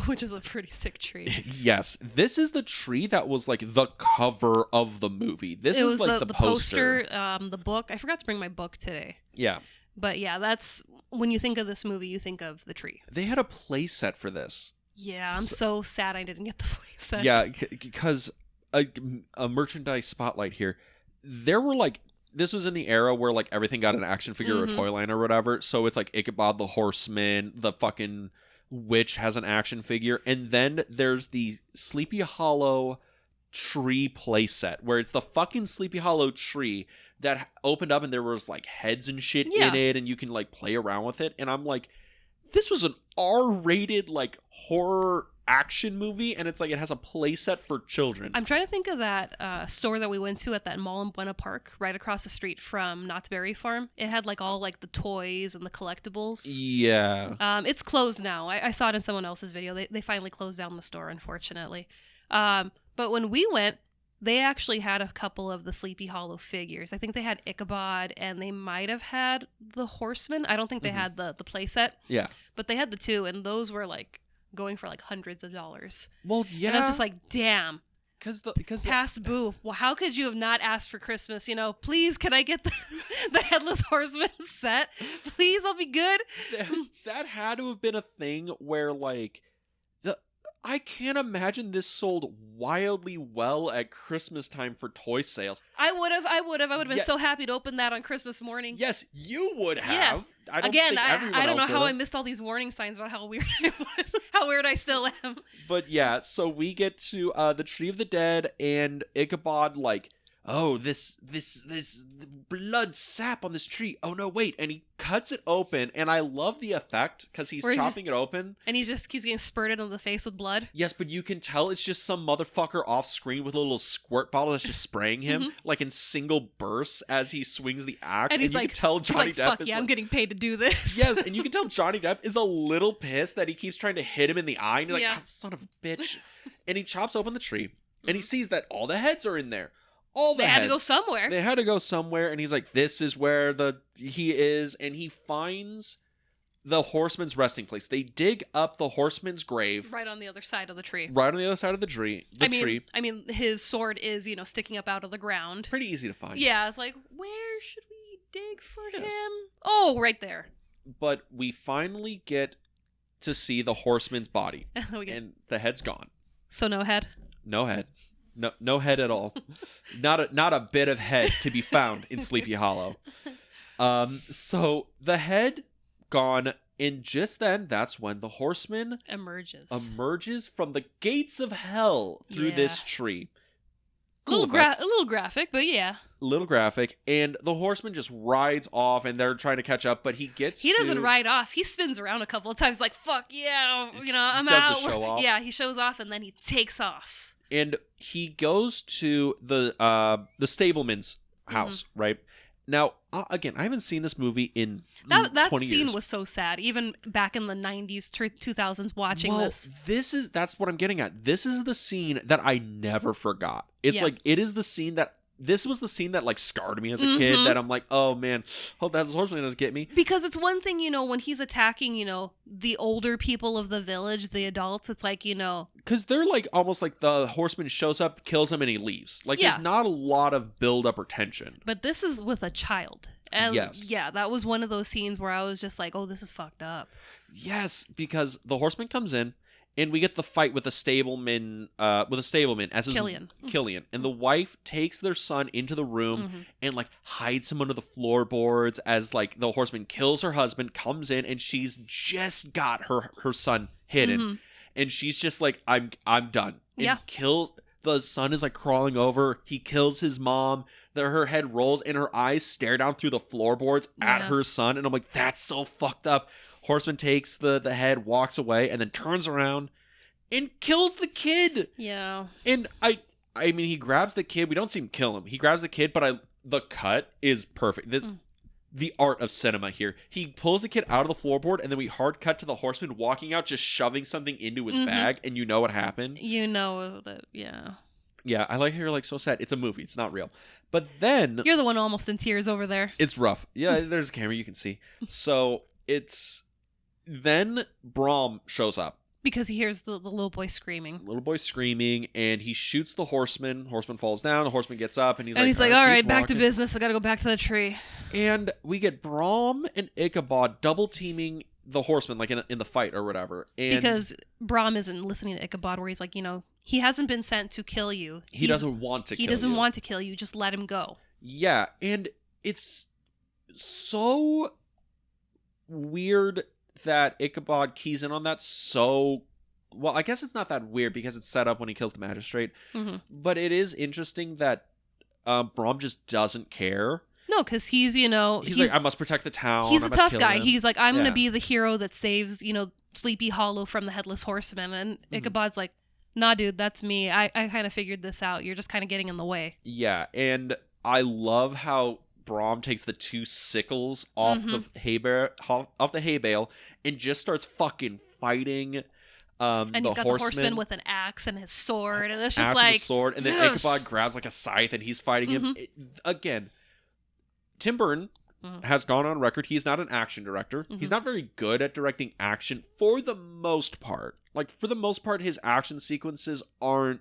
Which is a pretty sick tree. Yes. This is the tree that was like the cover of the movie. This is like the poster. The book. I forgot to bring my book today. Yeah. But yeah, that's when you think of this movie, you think of the tree. They had a play set for this. Yeah, I'm so sad I didn't get the play set. Yeah, because a merchandise spotlight here. There were like, this was in the era where like everything got an action figure or toy line or whatever. So it's like Ichabod the Horseman, the fucking witch has an action figure, and then there's the Sleepy Hollow tree playset where it's the fucking Sleepy Hollow tree that opened up and there was like heads and shit in it, and you can like play around with it. And I'm like, this was an R-rated like horror action movie, and it's like it has a playset for children. I'm trying to think of that store that we went to at that mall in Buena Park, right across the street from Knott's Berry Farm. It had like all like the toys and the collectibles. Yeah. It's closed now. I saw it in someone else's video. They finally closed down the store, unfortunately. But when we went, they actually had a couple of the Sleepy Hollow figures. I think they had Ichabod, and they might have had the Horseman. I don't think they had the playset. Yeah. But they had the two, and those were like going for like hundreds of dollars. Well, yeah. And I was just like, damn. Because past boo. Well, how could you have not asked for Christmas? Please, can I get the Headless Horsemen set? Please, I'll be good. That had to have been a thing where like I can't imagine this sold wildly well at Christmas time for toy sales. I would have been Yeah. so happy to open that on Christmas morning. Yes, you would have. Yes. I don't Again, think everyone I don't know else how would I have. missed all these warning signs about how weird I was, how weird I still am. But yeah, so we get to the Tree of the Dead, and Ichabod like, oh, this blood sap on this tree. Oh no, wait, and he cuts it open, and I love the effect because he's Where he chopping it open. And he just keeps getting spurted in the face with blood. Yes, but you can tell it's just some motherfucker off screen with a little squirt bottle that's just spraying him like in single bursts as he swings the axe, And he's you like, can tell Johnny Depp fuck is yeah, like, I'm getting paid to do this. yes, and you can tell Johnny Depp is a little pissed that he keeps trying to hit him in the eye, and he's like, Yeah. "Oh, son of a bitch," and he chops open the tree, and he sees that all the heads are in there. All the They had heads. to go somewhere. They had to go somewhere, and he's like, "This is where he is," and he finds the horseman's resting place. They dig up the horseman's grave Right on the other side of the tree. right on the other side of the tree. I mean, his sword is, sticking up out of the ground. Pretty easy to find. Yeah, it's like, where should we dig for Yes. him? Oh, right there. But we finally get to see the horseman's body, We get- and the head's gone. So no head. No head. No head at all. Not a bit of head to be found in Sleepy Hollow. So the head gone, and just then, that's when the horseman emerges from the gates of hell through this tree. A little graphic, but yeah. Little graphic, and the horseman just rides off, and they're trying to catch up, but he doesn't ride off. He spins around a couple of times, like, fuck yeah, I'm does out. the show off. Yeah, he shows off, and then he takes off. And he goes to the stableman's house, right? Now, again, I haven't seen this movie in 20 that years. scene was so sad, even back in the 90s, 2000s, watching this. That's what I'm getting at. This is the scene that I never forgot. It's like, it is the scene that, this was the scene that like scarred me as a kid, that I'm like, oh man, hope that horseman doesn't get me. Because it's one thing, when he's attacking, the older people of the village, the adults, it's like, Because they're like, almost like the horseman shows up, kills him, and he leaves. Like, there's not a lot of build-up or tension. But this is with a child. And yes. Yeah, that was one of those scenes where I was just like, oh, this is fucked up. Yes, because the horseman comes in, and we get the fight with a stableman, as Killian, and the wife takes their son into the room and like hides him under the floorboards as like the horseman kills her husband, comes in, and she's just got her son hidden, and she's just like, I'm done. And kills the son is like crawling over. He kills his mom. Her head rolls and her eyes stare down through the floorboards at her son, and I'm like, that's so fucked up. Horseman takes the head, walks away, and then turns around and kills the kid. Yeah. And I mean, he grabs the kid. We don't see him kill him. He grabs the kid, but the cut is perfect. The art of cinema here. He pulls the kid out of the floorboard, and then we hard cut to the horseman walking out, just shoving something into his bag, and you know what happened. You know that, yeah. Yeah, I like how you're like so sad. It's a movie. It's not real. But then... You're the one almost in tears over there. It's rough. Yeah, there's a camera you can see. So, then Brom shows up. Because he hears the little boy screaming. And he shoots the horseman. Horseman falls down. The horseman gets up, and he's like, all right, back to business. I gotta go back to the tree. And we get Brom and Ichabod double teaming the horseman, like in the fight or whatever. And because Brom isn't listening to Ichabod, where he's like, he hasn't been sent to kill you. He doesn't want to kill you. He doesn't want to kill you. Just let him go. Yeah, and it's so weird that Ichabod keys in on that so well. I guess it's not that weird because it's set up when he kills the magistrate, but it is interesting that Brom just doesn't care. No, because he's like, I must protect the town. He's a tough guy. He's like, I'm gonna be the hero that saves Sleepy Hollow from the Headless Horsemen, and Ichabod's like, nah, dude, that's me. I kind of figured this out. You're just kind of getting in the way. Yeah, and I love how Brom takes the two sickles off the hay bale and just starts fucking fighting and the you've got horseman. The horseman with an axe and his sword, and it's just axe like and a sword, and then Ichabod grabs like a scythe and he's fighting him. Again, Tim Burton has gone on record. He's not an action director. He's not very good at directing action for the most part. Like, for the most part, his action sequences aren't...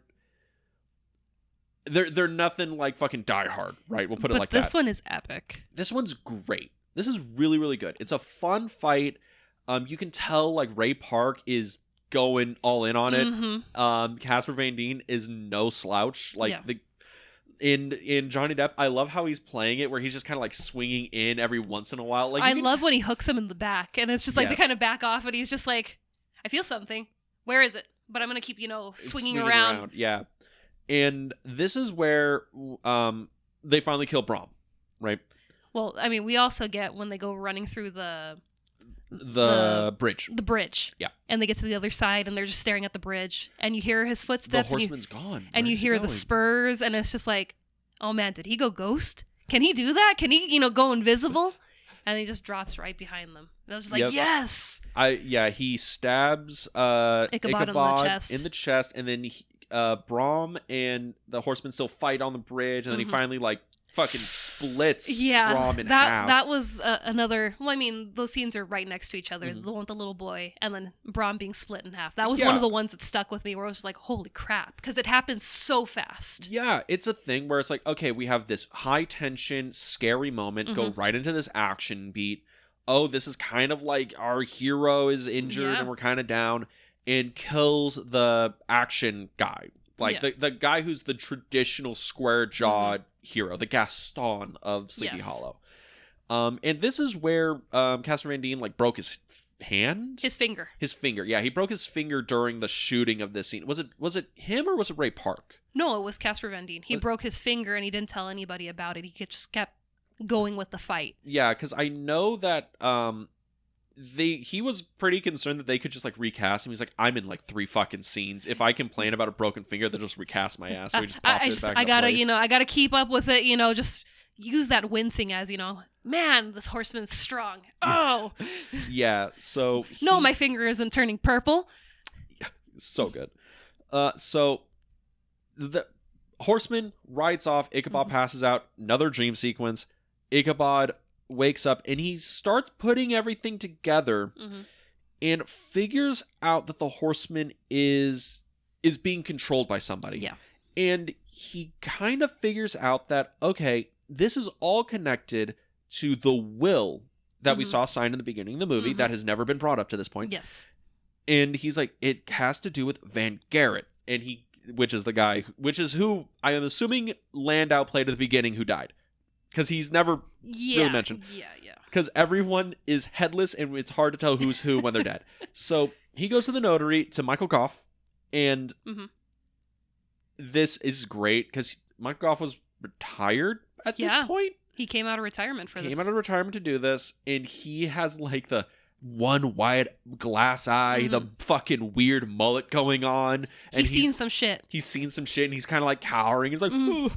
They're nothing like fucking Die Hard, right? We'll put it like that. But this one is epic. This one's great. This is really, really good. It's a fun fight. You can tell, like, Ray Park is going all in on it. Mm-hmm. Casper Van Dien is no slouch. Like Yeah. in Johnny Depp, I love how he's playing it, where he's just kind of like swinging in every once in a while. Like I love when he hooks him in the back, and it's just like they Yes. kind of back off, and he's just like, I feel something. Where is it? But I'm gonna keep, swinging around. Yeah, and this is where they finally kill Brom, right? Well, I mean, we also get when they go running through the bridge. The bridge. Yeah. And they get to the other side, and they're just staring at the bridge, and you hear his The footsteps. horseman's gone. And you hear the spurs, and it's just like, oh man, did he go ghost? Can he do that? Can he, go invisible? And he just drops right behind them. And I was just like, Yep. yes! He stabs Ichabod in the chest, and then Brom and the horseman still fight on the bridge, and then he finally fucking splits Brom in half. That was another. Well, I mean, those scenes are right next to each other. The one with the little boy, and then Brom being split in half. That was one of the ones that stuck with me, where I was just like, "Holy crap!" Because it happens so fast. Yeah, it's a thing where it's like, okay, we have this high tension, scary moment, go right into this action beat. Oh, this is kind of like our hero is injured and we're kind of down, and kills the action guy. Like the guy who's the traditional square jawed hero, the Gaston of Sleepy Hollow. And this is where Casper Van Dien broke his hand? His finger. His finger. Yeah, he broke his finger during the shooting of this scene. Was it him or was it Ray Park? No, it was Casper Van Dien. He broke his finger and he didn't tell anybody about it. He just kept going with the fight. Yeah, because I know that he was pretty concerned that they could just recast him. He's like, I'm in 3 fucking scenes. If I complain about a broken finger, they'll just recast my ass. So he just popped it back. I gotta keep up with it. Just use that wincing as man, this horseman's strong. Oh, yeah. So no, my finger isn't turning purple. So good. So the horseman rides off. Ichabod passes out. Another dream sequence. Ichabod wakes up and he starts putting everything together and figures out that the horseman is being controlled by somebody. Yeah. And he kind of figures out that, okay, this is all connected to the will that we saw signed in the beginning of the movie that has never been brought up to this point. Yes. And he's like, it has to do with Van Garrett. And which is who I am assuming Landau played at the beginning, who died. Because he's never really mentioned. Yeah. Because everyone is headless and it's hard to tell who's who when they're dead. So he goes to the notary, to Michael Goff, and this is great because Michael Goff was retired at this point. He came out of retirement for this. Came out of retirement to do this, and he has the one wide glass eye, the fucking weird mullet going on. And he's seen some shit. He's seen some shit, and he's kind of cowering. He's like, oh,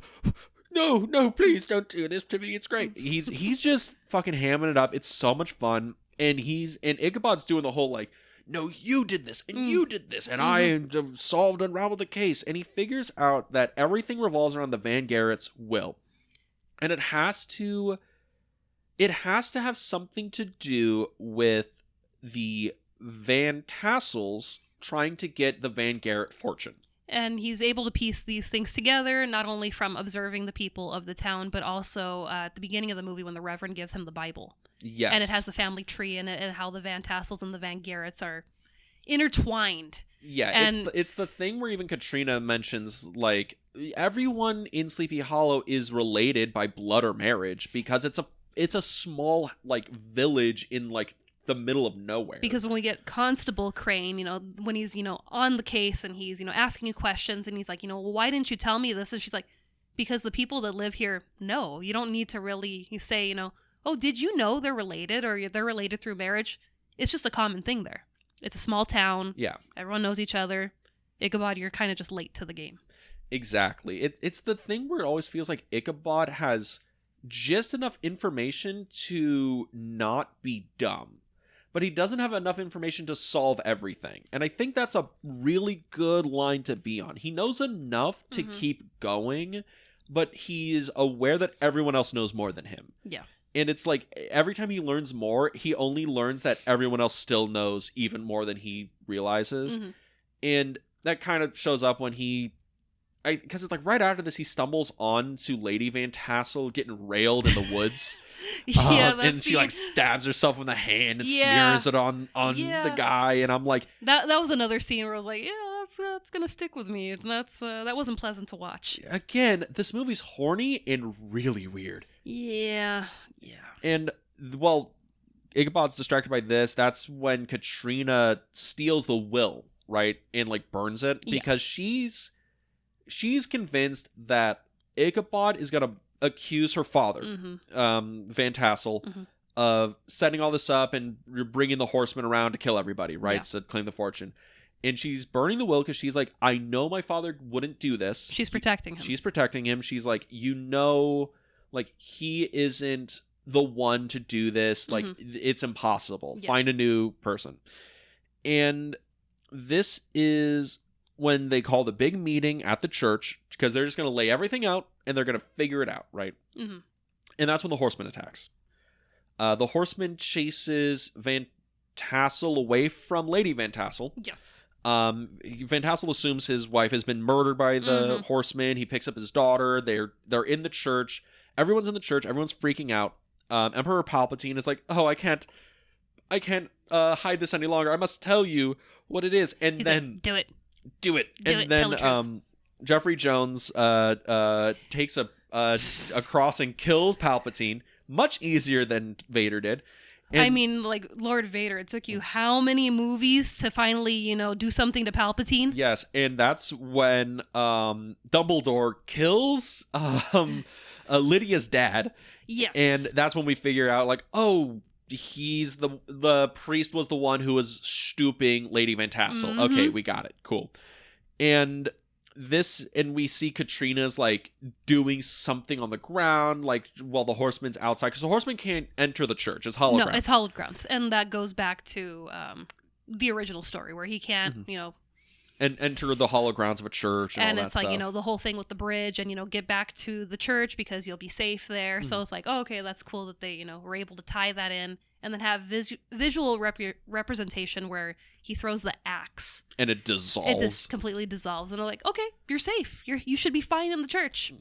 no, please don't do this to me. It's great. He's just fucking hamming it up. It's so much fun. And Ichabod's doing the whole no, you did this and you did this and I unraveled the case. And he figures out that everything revolves around the Van Garrett's will. And it has to have something to do with the Van Tassels trying to get the Van Garrett fortune. And he's able to piece these things together, not only from observing the people of the town, but also at the beginning of the movie when the Reverend gives him the Bible. Yes. And it has the family tree in it and how the Van Tassels and the Van Garretts are intertwined. Yeah, and it's the thing where even Katrina mentions, everyone in Sleepy Hollow is related by blood or marriage because it's a small, village in, the middle of nowhere. Because when we get Constable Crane, when he's, on the case and he's, asking you questions and he's like, well, why didn't you tell me this? And she's like, because the people that live here know. You don't need to really say, oh, did you know they're related or they're related through marriage? It's just a common thing there. It's a small town. Yeah. Everyone knows each other. Ichabod, you're kind of just late to the game. Exactly. It's the thing where it always feels like Ichabod has just enough information to not be dumb. But he doesn't have enough information to solve everything. And I think that's a really good line to be on. He knows enough to keep going, but he is aware that everyone else knows more than him. Yeah. And it's every time he learns more, he only learns that everyone else still knows even more than he realizes. And that kind of shows up when because it's like right after this, he stumbles onto Lady Van Tassel getting railed in the woods. And she like stabs herself in the hand and smears it on the guy. And I'm like, that was another scene where I was like, yeah, that's gonna stick with me. And that wasn't pleasant to watch. Again, this movie's horny and really weird. Yeah. And well, Ichabod's distracted by this. That's when Katrina steals the will, right, and like burns it because she's convinced that Ichabod is gonna accuse her father, Van Tassel, of setting all this up and bringing the horsemen around to kill everybody, right? To claim the fortune. And she's burning the will because she's like, I know my father wouldn't do this. She's protecting him. She's protecting him. She's like, like he isn't the one to do this. Like it's impossible. Find a new person. And this is when they call the big meeting at the church because they're just going to lay everything out and they're going to figure it out, right? And that's when the horseman attacks. The horseman chases Van Tassel away from Lady Van Tassel. Yes. Van Tassel assumes his wife has been murdered by the horseman. He picks up his daughter. They're in the church. Everyone's in the church. Everyone's freaking out. Emperor Palpatine is like, "Oh, I can't hide this any longer. I must tell you what it is." And He's then like, do it. And then Jeffrey Jones takes a cross and kills Palpatine much easier than Vader did. And I mean, like Lord Vader, it took you how many movies to finally, do something to Palpatine? Yes, and that's when Dumbledore kills Lydia's dad. Yes. And that's when we figure out, like, oh, he's the priest was the one who was stooping Lady Van Tassel. Okay, we got it. Cool. And we see Katrina's like doing something on the ground, like while the horseman's outside, because the horseman can't enter the church. It's hologram. No, it's holograms, and that goes back to the original story where he can't, and enter the hologrounds of a church and all that stuff. And it's like, the whole thing with the bridge and, get back to the church because you'll be safe there. So it's like, oh, okay, that's cool that they, were able to tie that in and then have visual representation where he throws the axe. And it dissolves. It just completely dissolves. And they're like, okay, you're safe. You should be fine in the church.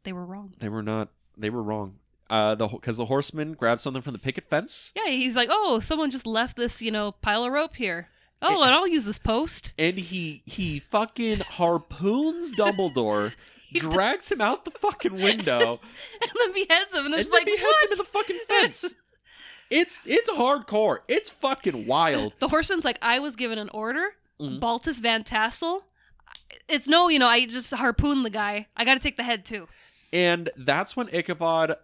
They were wrong. They were not. They were wrong. Because the horseman grabbed something from the picket fence. Yeah, he's like, oh, someone just left this, pile of rope here. Oh, and I'll use this post. And he fucking harpoons Dumbledore, drags him out the fucking window, and then beheads him. And it's like, beheads him in the fucking fence. It's hardcore. It's fucking wild. The horseman's like, I was given an order. Baltus Van Tassel. It's no, I just harpooned the guy. I got to take the head too. And that's when Ichabod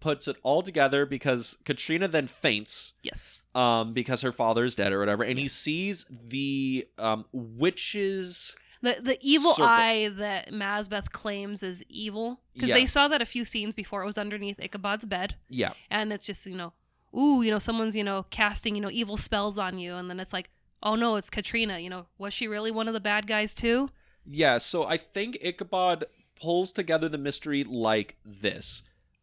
puts it all together because Katrina then faints. Yes. Because her father is dead or whatever, and he sees the witches. The evil circle. eye that Mazbeth claims is evil because they saw that a few scenes before. It was underneath Ichabod's bed. Yeah. And it's just someone's casting evil spells on you, and then it's like, oh no, it's Katrina. Was she really one of the bad guys too? Yeah. So I think Ichabod pulls together the mystery like this.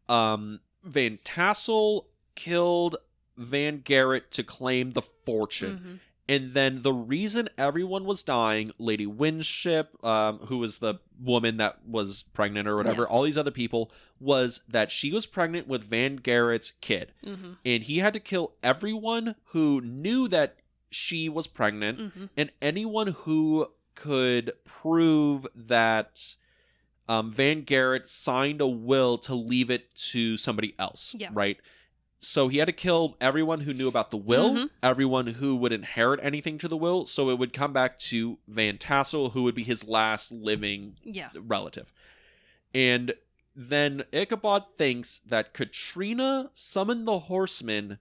Van Tassel killed Van Garrett to claim the fortune. And then the reason everyone was dying, Lady Winship, who was the woman that was pregnant or whatever, all these other people, was that she was pregnant with Van Garrett's kid. And he had to kill everyone who knew that she was pregnant and anyone who could prove that Van Garrett signed a will to leave it to somebody else, right? So he had to kill everyone who knew about the will, everyone who would inherit anything to the will, so it would come back to Van Tassel, who would be his last living relative. And then Ichabod thinks that Katrina summoned the horsemen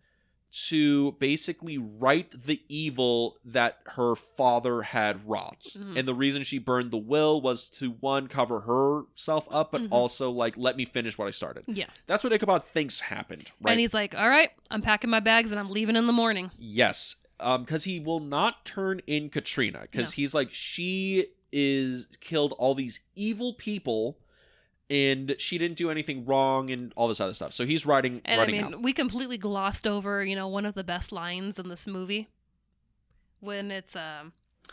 to basically right the evil that her father had wrought. And the reason she burned the will was to, one, cover herself up, but also, like, let me finish what I started. Yeah. That's what Ichabod thinks happened, right? And he's like, all right, I'm packing my bags and I'm leaving in the morning. Yes. Because he will not turn in Katrina. Because he's like, she killed all these evil people and she didn't do anything wrong and all this other stuff. So he's riding out. We completely glossed over, one of the best lines in this movie when it's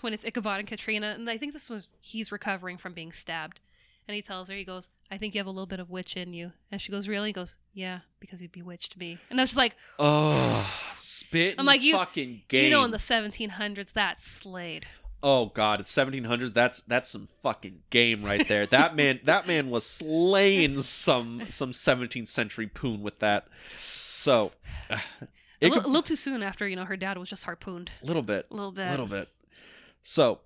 when it's Ichabod and Katrina, and I think he's recovering from being stabbed. And he tells her, he goes, I think you have a little bit of witch in you. And she goes, really? He goes, yeah, because you bewitched me. And I was just like, oh, spit I'm like, fucking game. You know, in the 1700s, that's slayed. Oh God, it's 1700s. That's some fucking game right there. That man was slaying some 17th century poon with that. So, a little too soon after, her dad was just harpooned. A little bit. A So,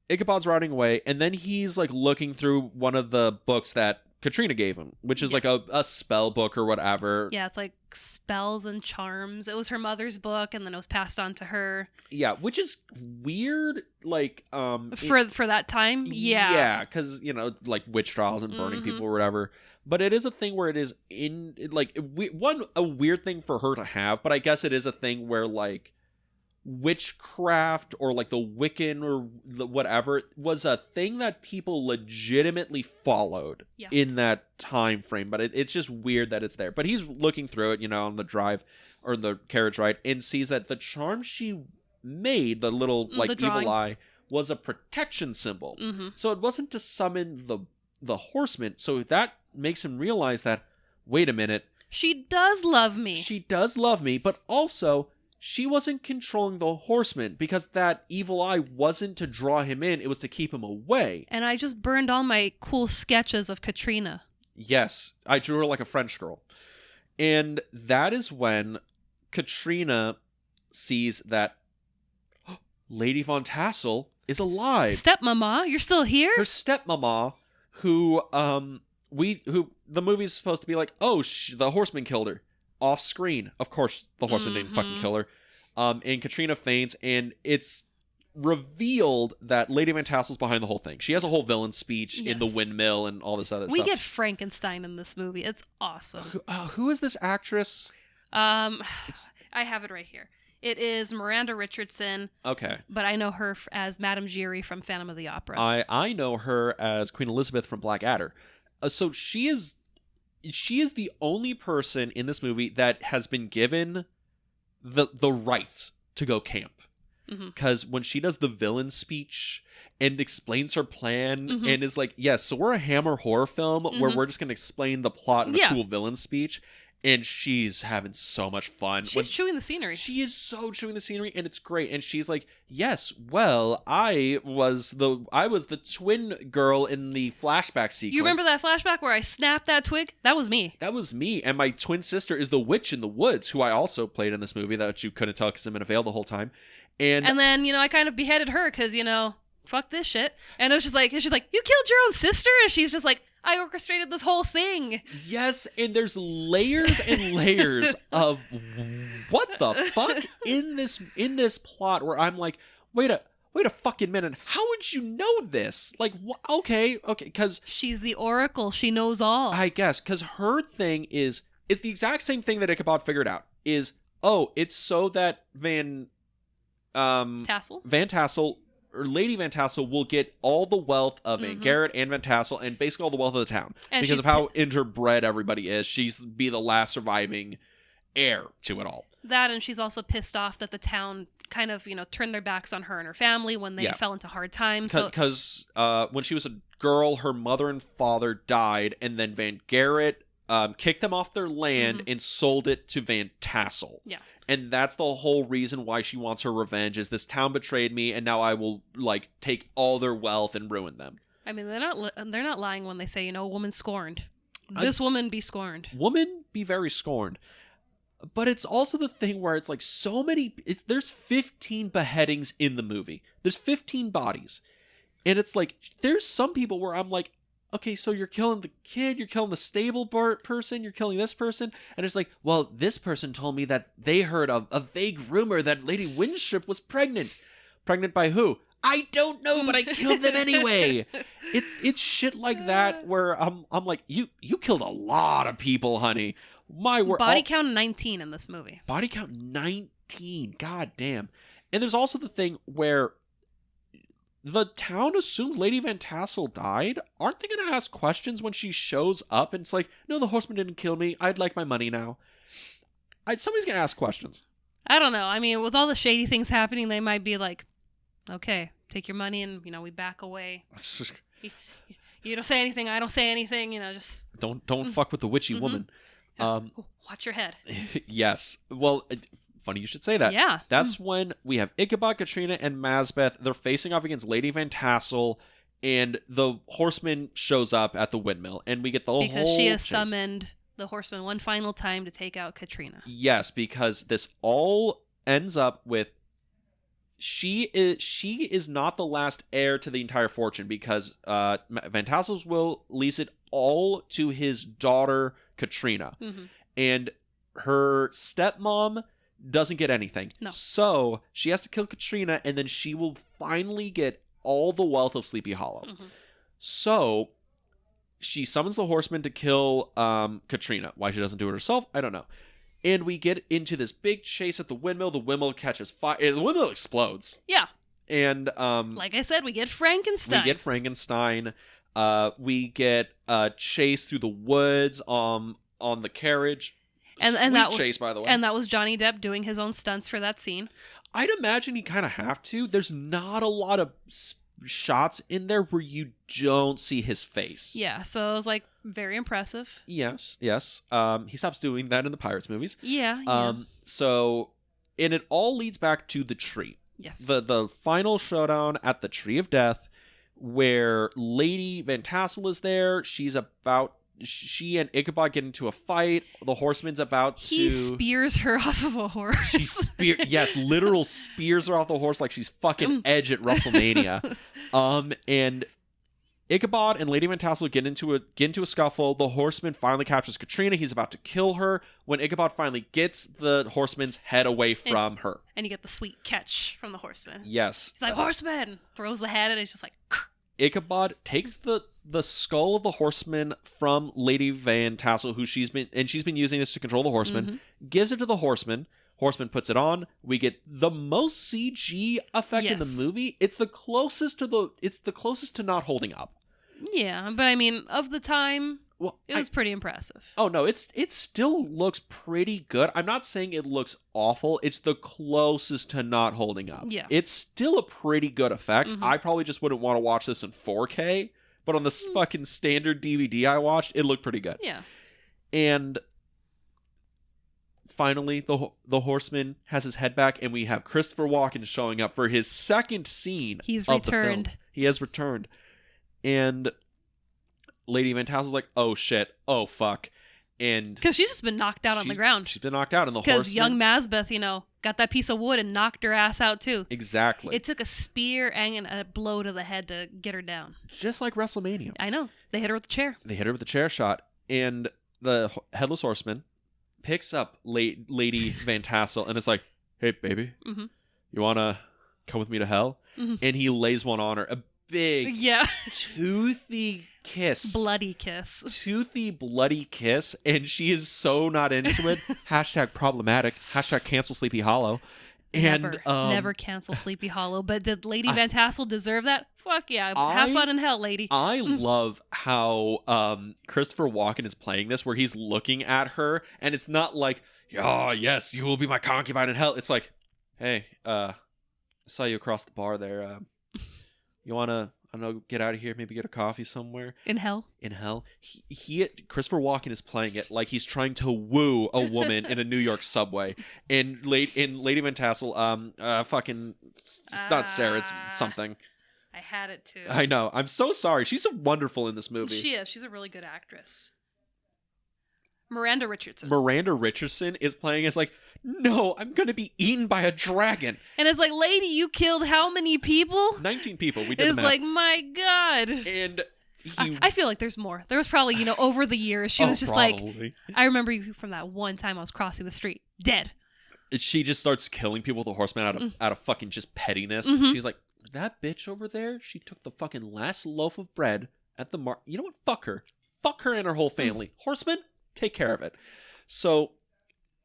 Ichabod's riding away, and then he's like looking through one of the books that Katrina gave him, which is like a spell book or whatever. Yeah, it's like spells and charms. It was her mother's book, and then it was passed on to her. Yeah, which is weird, like for that time. Yeah, yeah, because like witch trials and burning people or whatever. But it is a thing where it is in like a weird thing for her to have, but I guess it is a thing where like witchcraft or like the Wiccan or the whatever was a thing that people legitimately followed in that time frame. But it's just weird that it's there. But he's looking through it, on the drive or the carriage ride, and sees that the charm she made, the little like evil eye, was a protection symbol. So it wasn't to summon the horseman. So that makes him realize that, wait a minute, she does love me. She does love me, but also she wasn't controlling the horseman, because that evil eye wasn't to draw him in, it was to keep him away. And I just burned all my cool sketches of Katrina. Yes, I drew her like a French girl. And that is when Katrina sees that Lady Von Tassel is alive. Stepmama, you're still here? Her stepmama, who the movie's supposed to be like, oh, the horseman killed her. Off screen. Of course, the horseman didn't fucking kill her. And Katrina faints, and it's revealed that Lady Van Tassel's behind the whole thing. She has a whole villain speech in the windmill and all this other stuff. We get Frankenstein in this movie. It's awesome. Who is this actress? I have it right here. It is Miranda Richardson. Okay. But I know her as Madame Giry from Phantom of the Opera. I know her as Queen Elizabeth from Blackadder. So she is the only person in this movie that has been given the right to go camp. Because when she does the villain speech and explains her plan and is like, yes, so we're a Hammer horror film where we're just going to explain the plot in a cool villain speech. And she's having so much fun. She's chewing the scenery. She is so chewing the scenery, and it's great. And she's like, yes, well, I was the twin girl in the flashback sequence. You remember that flashback where I snapped that twig? That was me. That was me. And my twin sister is the witch in the woods, who I also played in this movie that you couldn't tell because I'm in a veil the whole time. And then, I kind of beheaded her because, fuck this shit. And it was just like, she's like, you killed your own sister? And she's just like, I orchestrated this whole thing. Yes, and there's layers and layers of what the fuck in this plot where I'm like, wait a fucking minute. How would you know this? Like, okay, because she's the Oracle. She knows all. I guess, because her thing is, it's the exact same thing that Ichabod figured out. It's so that Van Tassel or Lady Van Tassel will get all the wealth of Aunt Garrett and Van Tassel and basically all the wealth of the town. And because of how interbred everybody is, she's be the last surviving heir to it all. That, and she's also pissed off that the town kind of, turned their backs on her and her family when they fell into hard times. Because when she was a girl, her mother and father died, and then Van Garrett kicked them off their land and sold it to Van Tassel. Yeah. And that's the whole reason why she wants her revenge, is this town betrayed me, and now I will, take all their wealth and ruin them. I mean, they're not lying when they say, a woman scorned. This woman be scorned. Woman be very scorned. But it's also the thing where it's like so many... There's 15 beheadings in the movie. There's 15 bodies. And it's like, there's some people where I'm like, okay, so you're killing the kid, you're killing the stable person, you're killing this person, and it's like, well, this person told me that they heard a vague rumor that Lady Winstrip was pregnant. Pregnant by who? I don't know, but I killed them anyway. It's shit like that where I'm like, you killed a lot of people, honey. My word. Body count 19 in this movie. Body count 19. God damn. And there's also the thing where the town assumes Lady Van Tassel died. Aren't they going to ask questions when she shows up? And it's like, no, the horseman didn't kill me. I'd like my money now. Somebody's going to ask questions. I don't know. I mean, with all the shady things happening, they might be like, okay, take your money, and we back away. You don't say anything, I don't say anything. Just don't fuck with the witchy woman. Watch your head. Yes. Well, funny you should say that. Yeah. That's when we have Ichabod, Katrina, and Mazbeth. They're facing off against Lady Van Tassel, and the horseman shows up at the windmill, and we get the because whole she has chase. Summoned the horseman one final time to take out Katrina. Yes, because this all ends up with she is not the last heir to the entire fortune, because Van Tassel's will leaves it all to his daughter Katrina, and her stepmom doesn't get anything. No. So she has to kill Katrina, and then she will finally get all the wealth of Sleepy Hollow. So she summons the horseman to kill Katrina. Why she doesn't do it herself, I don't know. And we get into this big chase at the windmill. The windmill catches fire. The windmill explodes. Yeah. And like I said, we get Frankenstein. We get chase through the woods on the carriage. And Sweet that chase, by the way. And that was Johnny Depp doing his own stunts for that scene. I'd imagine he kind of have to. There's not a lot of shots in there where you don't see his face. Yeah, so it was like very impressive. Yes. He stops doing that in the Pirates movies. Yeah. So, and it all leads back to the tree. Yes. The final showdown at the Tree of Death, where Lady Van Tassel is there. She and Ichabod get into a fight. The horseman's about to... He spears her off of a horse. Yes, literal spears her off the horse like she's fucking Edge at WrestleMania. And Ichabod and Lady Van Tassel get into a scuffle. The horseman finally captures Katrina. He's about to kill her when Ichabod finally gets the horseman's head away from her. And you get the sweet catch from the horseman. Yes. He's like, horseman! Throws the head, and it's just like... Ichabod takes the skull of the horseman from Lady Van Tassel, she's been using this to control the horseman, gives it to the horseman. Horseman puts it on. We get the most CG effect in the movie. It's the closest to not holding up. Yeah, but I mean, of the time, it was pretty impressive. Oh no, it still looks pretty good. I'm not saying it looks awful. It's the closest to not holding up. Yeah. It's still a pretty good effect. I probably just wouldn't want to watch this in 4K, but on this fucking standard DVD I watched, it looked pretty good. Yeah. And finally, the horseman has his head back, and we have Christopher Walken showing up for his second scene. He's of returned. The film. He has returned. And Lady Van Tassel's like, oh shit, oh fuck. And because she's just been knocked out on the ground. She's been knocked out, and the horseman... Because young Mazbeth, got that piece of wood and knocked her ass out too. Exactly. It took a spear and a blow to the head to get her down. Just like WrestleMania. I know. They hit her with the chair. They hit her with the chair shot, and the Headless Horseman picks up Lady Van Tassel, and it's like, hey, baby, you want to come with me to hell? And he lays one on her. A big, toothy kiss. Bloody kiss. Toothy, bloody kiss, and she is so not into it. # problematic. # cancel Sleepy Hollow. And never cancel Sleepy Hollow. But did Lady Van Tassel deserve that? Fuck yeah. Have fun in hell, lady. I love how Christopher Walken is playing this, where he's looking at her, and it's not like, oh, yes, you will be my concubine in hell. It's like, hey, I saw you across the bar there. You want to, I don't know, get out of here, maybe get a coffee somewhere? In hell? In hell. Christopher Walken is playing it like he's trying to woo a woman in a New York subway. And Lady Van Tassel, it's not Sarah, it's something. I had it too. I know. I'm so sorry. She's wonderful in this movie. She is. She's a really good actress. Miranda Richardson. Miranda Richardson is playing as like, no, I'm going to be eaten by a dragon. And it's like, lady, you killed how many people? 19 people. We did the math. It's like, my God. And I feel like there's more. There was probably, over the years, she was just probably. Like, I remember you from that one time I was crossing the street, dead. She just starts killing people with a horseman out of fucking just pettiness. She's like, that bitch over there, she took the fucking last loaf of bread at the market. You know what? Fuck her. Fuck her and her whole family. Horseman, take care of it. So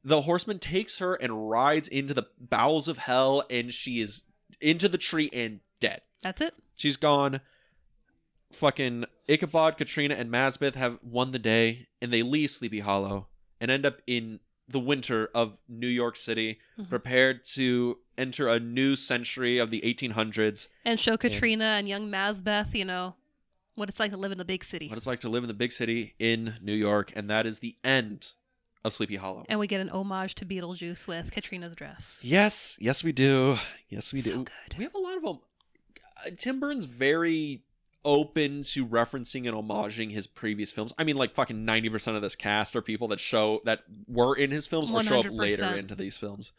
the horseman takes her and rides into the bowels of hell, and she is into the tree and dead. That's it. She's gone. Fucking Ichabod, Katrina, and Mazbeth have won the day, and they leave Sleepy Hollow and end up in the winter of New York City, Mhm. prepared to enter a new century of the 1800s. And show Katrina and young Mazbeth, what it's like to live in the big city. What it's like to live in the big city in New York, and that is the end of Sleepy Hollow. And we get an homage to Beetlejuice with Katrina's dress. Yes, we do. Yes, we do. So good. We have a lot of them. Tim Burton's very open to referencing and homaging his previous films. I mean, like fucking 90% of this cast are people that were in his films or show up later 100%. into these films.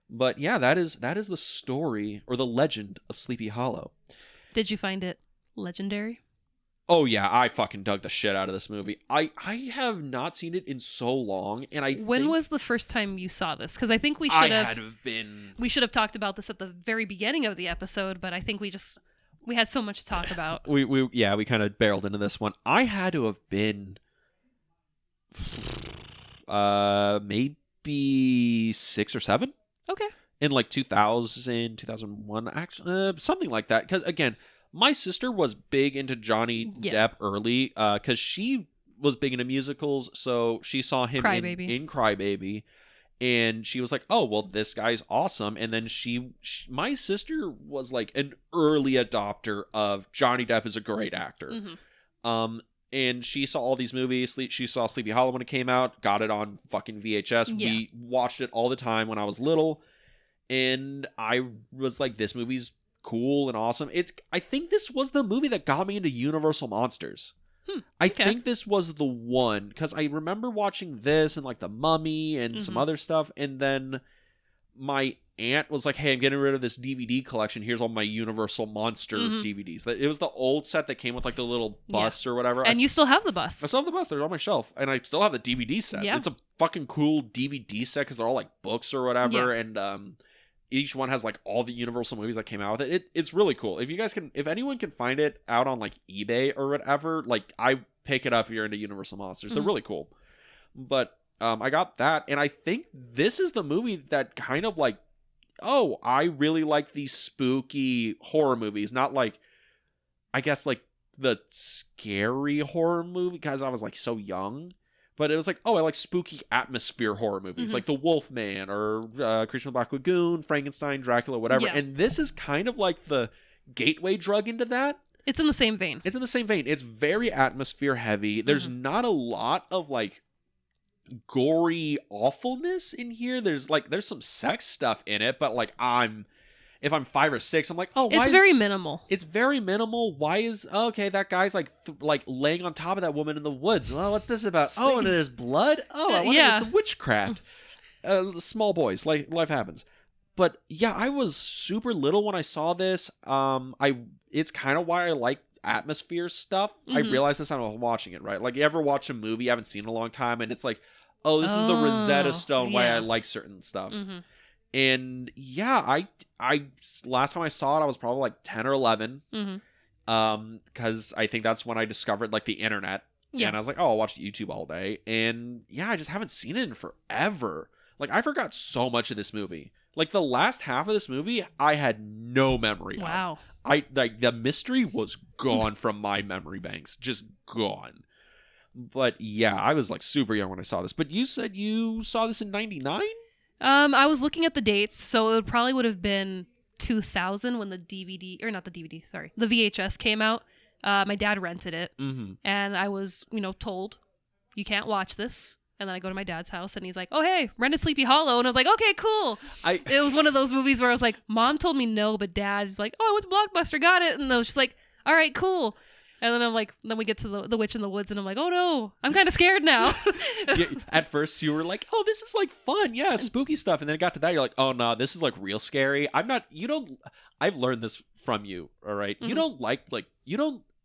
But yeah, that is the story or the legend of Sleepy Hollow. Did you find it legendary? Oh yeah, I fucking dug the shit out of this movie. I have not seen it in so long, and When was the first time you saw this? Because I think we should have talked about this at the very beginning of the episode, but I think we had so much to talk about. We kind of barreled into this one. I had to have been maybe 6 or 7. Okay. In like 2000, 2001, actually, something like that. Because again, my sister was big into Johnny Depp early, because she was big into musicals. So she saw him in Crybaby, and she was like, "Oh, well, this guy's awesome." And then my sister was like an early adopter of Johnny Depp is a great actor. Mm-hmm. And she saw all these movies. She saw Sleepy Hollow when it came out. Got it on fucking VHS. Yeah. We watched it all the time when I was little. And I was like, this movie's cool and awesome. I think this was the movie that got me into Universal Monsters. I think this was the one, because I remember watching this and like The Mummy and some other stuff. And then my aunt was like, hey, I'm getting rid of this DVD collection. Here's all my Universal Monster DVDs. It was the old set that came with like the little bus or whatever. And you still have the bus. I still have the bus. They're on my shelf. And I still have the DVD set. Yeah. It's a fucking cool DVD set because they're all like books or whatever. Yeah. And each one has like all the Universal movies that came out with it. It's really cool. If anyone can find it out on like eBay or whatever, like I pick it up if you're into Universal Monsters. They're really cool. But I got that. And I think this is the movie that kind of like, oh, I really like these spooky horror movies. Not like, I guess like the scary horror movie because I was like so young. But it was like, oh, I like spooky atmosphere horror movies, like The Wolfman or Creature from the Black Lagoon, Frankenstein, Dracula, whatever. Yeah. And this is kind of like the gateway drug into that. It's in the same vein. It's very atmosphere heavy. There's not a lot of like gory awfulness in here. There's some sex stuff in it, but like if I'm 5 or 6, I'm like, oh, why? It's very minimal. It's very minimal. Why is okay? That guy's like laying on top of that woman in the woods. Well, what's this about? Oh, and there's blood. Oh, I wonder if some witchcraft. Small boys, like life happens. But yeah, I was super little when I saw this. It's kind of why I like atmosphere stuff. I realized this when I was watching it. Right, like you ever watch a movie you haven't seen in a long time, and it's like, oh, this is the Rosetta Stone why I like certain stuff. And yeah, I last time I saw it, I was probably like 10 or 11. Because I think that's when I discovered like the internet. Yeah. And I was like, oh, I'll watch YouTube all day. And yeah, I just haven't seen it in forever. Like I forgot so much of this movie. Like the last half of this movie, I had no memory of. Wow. The mystery was gone from my memory banks. Just gone. But yeah, I was like super young when I saw this. But you said you saw this in 99? I was looking at the dates, so it probably would have been 2000 when the VHS came out. My dad rented it, and I was, told, you can't watch this. And then I go to my dad's house, and he's like, oh, hey, rent a Sleepy Hollow. And I was like, okay, cool. It was one of those movies where I was like, Mom told me no, but Dad's like, oh, I went to Blockbuster, got it. And I was just like, all right, cool. And then I'm like, then we get to the Witch in the Woods, and I'm like, oh no, I'm kind of scared now. At first, you were like, oh, this is like fun, yeah, spooky stuff, and then it got to that, you're like, oh no, this is like real scary. I've learned this from you, all right? You don't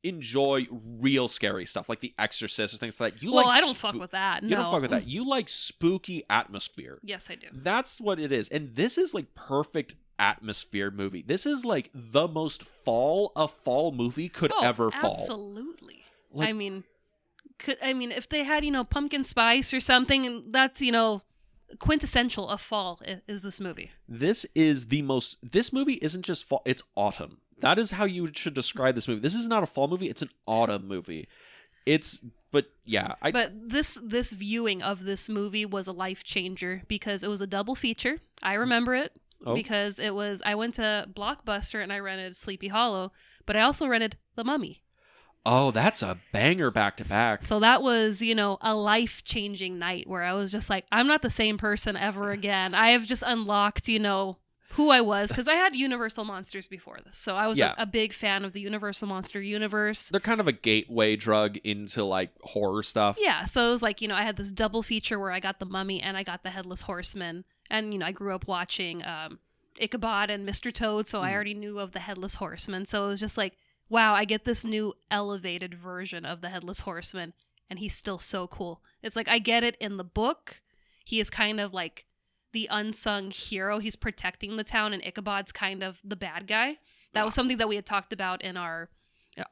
enjoy real scary stuff like The Exorcist or things like that. I don't fuck with that. No. You don't fuck with that. You like spooky atmosphere. Yes, I do. That's what it is, and this is like perfect atmosphere movie. This is like the most fall a fall movie could ever fall. Absolutely. Like, I mean, if they had pumpkin spice or something, that's quintessential of fall is this movie. This movie isn't just fall, it's autumn. That is how you should describe this movie. This is not a fall movie, it's an autumn movie. It's But yeah, But this viewing of this movie was a life changer because it was a double feature. I remember it because I went to Blockbuster and I rented Sleepy Hollow, but I also rented The Mummy. Oh, that's a banger back to back. So that was, a life-changing night where I was just like, I'm not the same person ever again. I have just unlocked, who I was, because I had Universal Monsters before this. So I was a big fan of the Universal Monster universe. They're kind of a gateway drug into like horror stuff. Yeah, so it was like, I had this double feature where I got The Mummy and I got the Headless Horsemen. And, I grew up watching Ichabod and Mr. Toad, so I already knew of the Headless Horseman. So it was just like, wow, I get this new elevated version of the Headless Horseman, and he's still so cool. It's like, I get it in the book. He is kind of like the unsung hero. He's protecting the town, and Ichabod's kind of the bad guy. That was something that we had talked about in our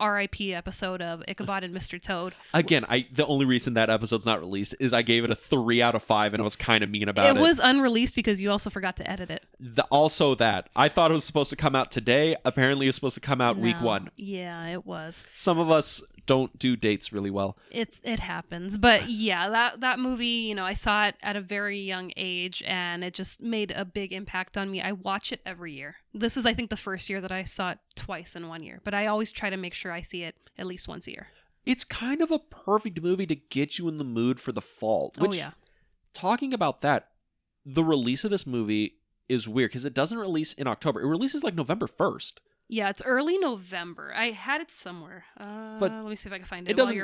R.I.P. episode of Ichabod and Mr. Toad. Again, the only reason that episode's not released is I gave it a 3 out of 5, and I was kind of mean about it. It was unreleased because you also forgot to edit it. Also that. I thought it was supposed to come out today. Apparently, it was supposed to come out week 1. Yeah, it was. Some of us don't do dates really well. It happens. But yeah, that movie, I saw it at a very young age, and it just made a big impact on me. I watch it every year. This is, I think, the first year that I saw it twice in 1 year. But I always try to make sure I see it at least once a year. It's kind of a perfect movie to get you in the mood for the fall. Which, talking about that, the release of this movie is weird because it doesn't release in October. It releases like November 1st. Yeah, it's early November. I had it somewhere. But let me see if I can find it. It doesn't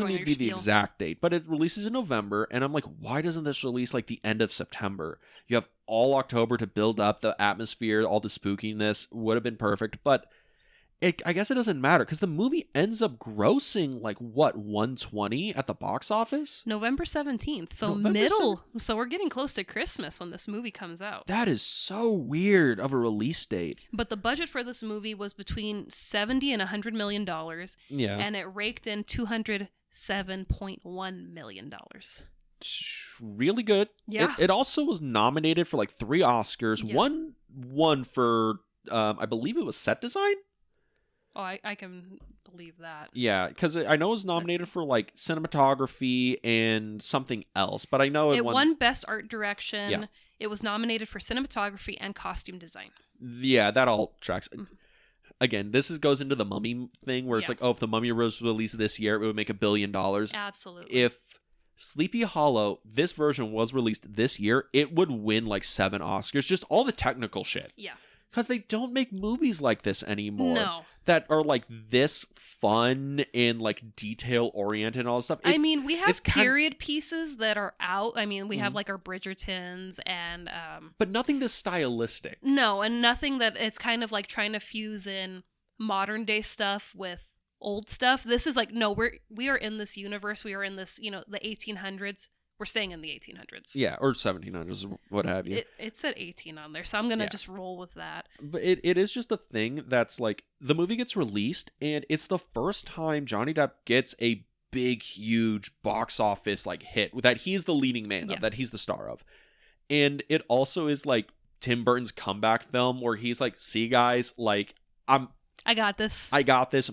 need to be the exact date, but it releases in November, and I'm like, why doesn't this release like the end of September? You have all October to build up the atmosphere, all the spookiness would have been perfect, but I guess it doesn't matter because the movie ends up grossing like what, 120 at the box office? November 17th. So So we're getting close to Christmas when this movie comes out. That is so weird of a release date. But the budget for this movie was between $70 and $100 million. Yeah. And it raked in $207.1 million. Really good. Yeah. It also was nominated for like 3 Oscars. Yeah. One for I believe it was set design. Oh, I can believe that. Yeah, because I know it was nominated for like cinematography and something else, but I know it won Best Art Direction. Yeah. It was nominated for cinematography and costume design. Yeah, that all tracks. Mm-hmm. Again, this goes into the Mummy thing where it's like, oh, if the Mummy was released this year, it would make $1 billion. Absolutely. If Sleepy Hollow, this version was released this year, it would win like 7 Oscars. Just all the technical shit. Yeah. Because they don't make movies like this anymore. No. That are like this fun and like detail oriented and all this stuff. We have period pieces that are out. We have like our Bridgertons and but nothing this stylistic. No, and nothing that it's kind of like trying to fuse in modern day stuff with old stuff. This is like, no, we are in this universe. We are in this, the 1800s. We're staying in the 1800s. Yeah, or 1700s, what have you. It said 18 on there, so I'm going to just roll with that. But it is just a thing that's like, the movie gets released, and it's the first time Johnny Depp gets a big, huge box office like hit that he's the leading man of, that he's the star of. And it also is like Tim Burton's comeback film where he's like, see guys, like, I got this.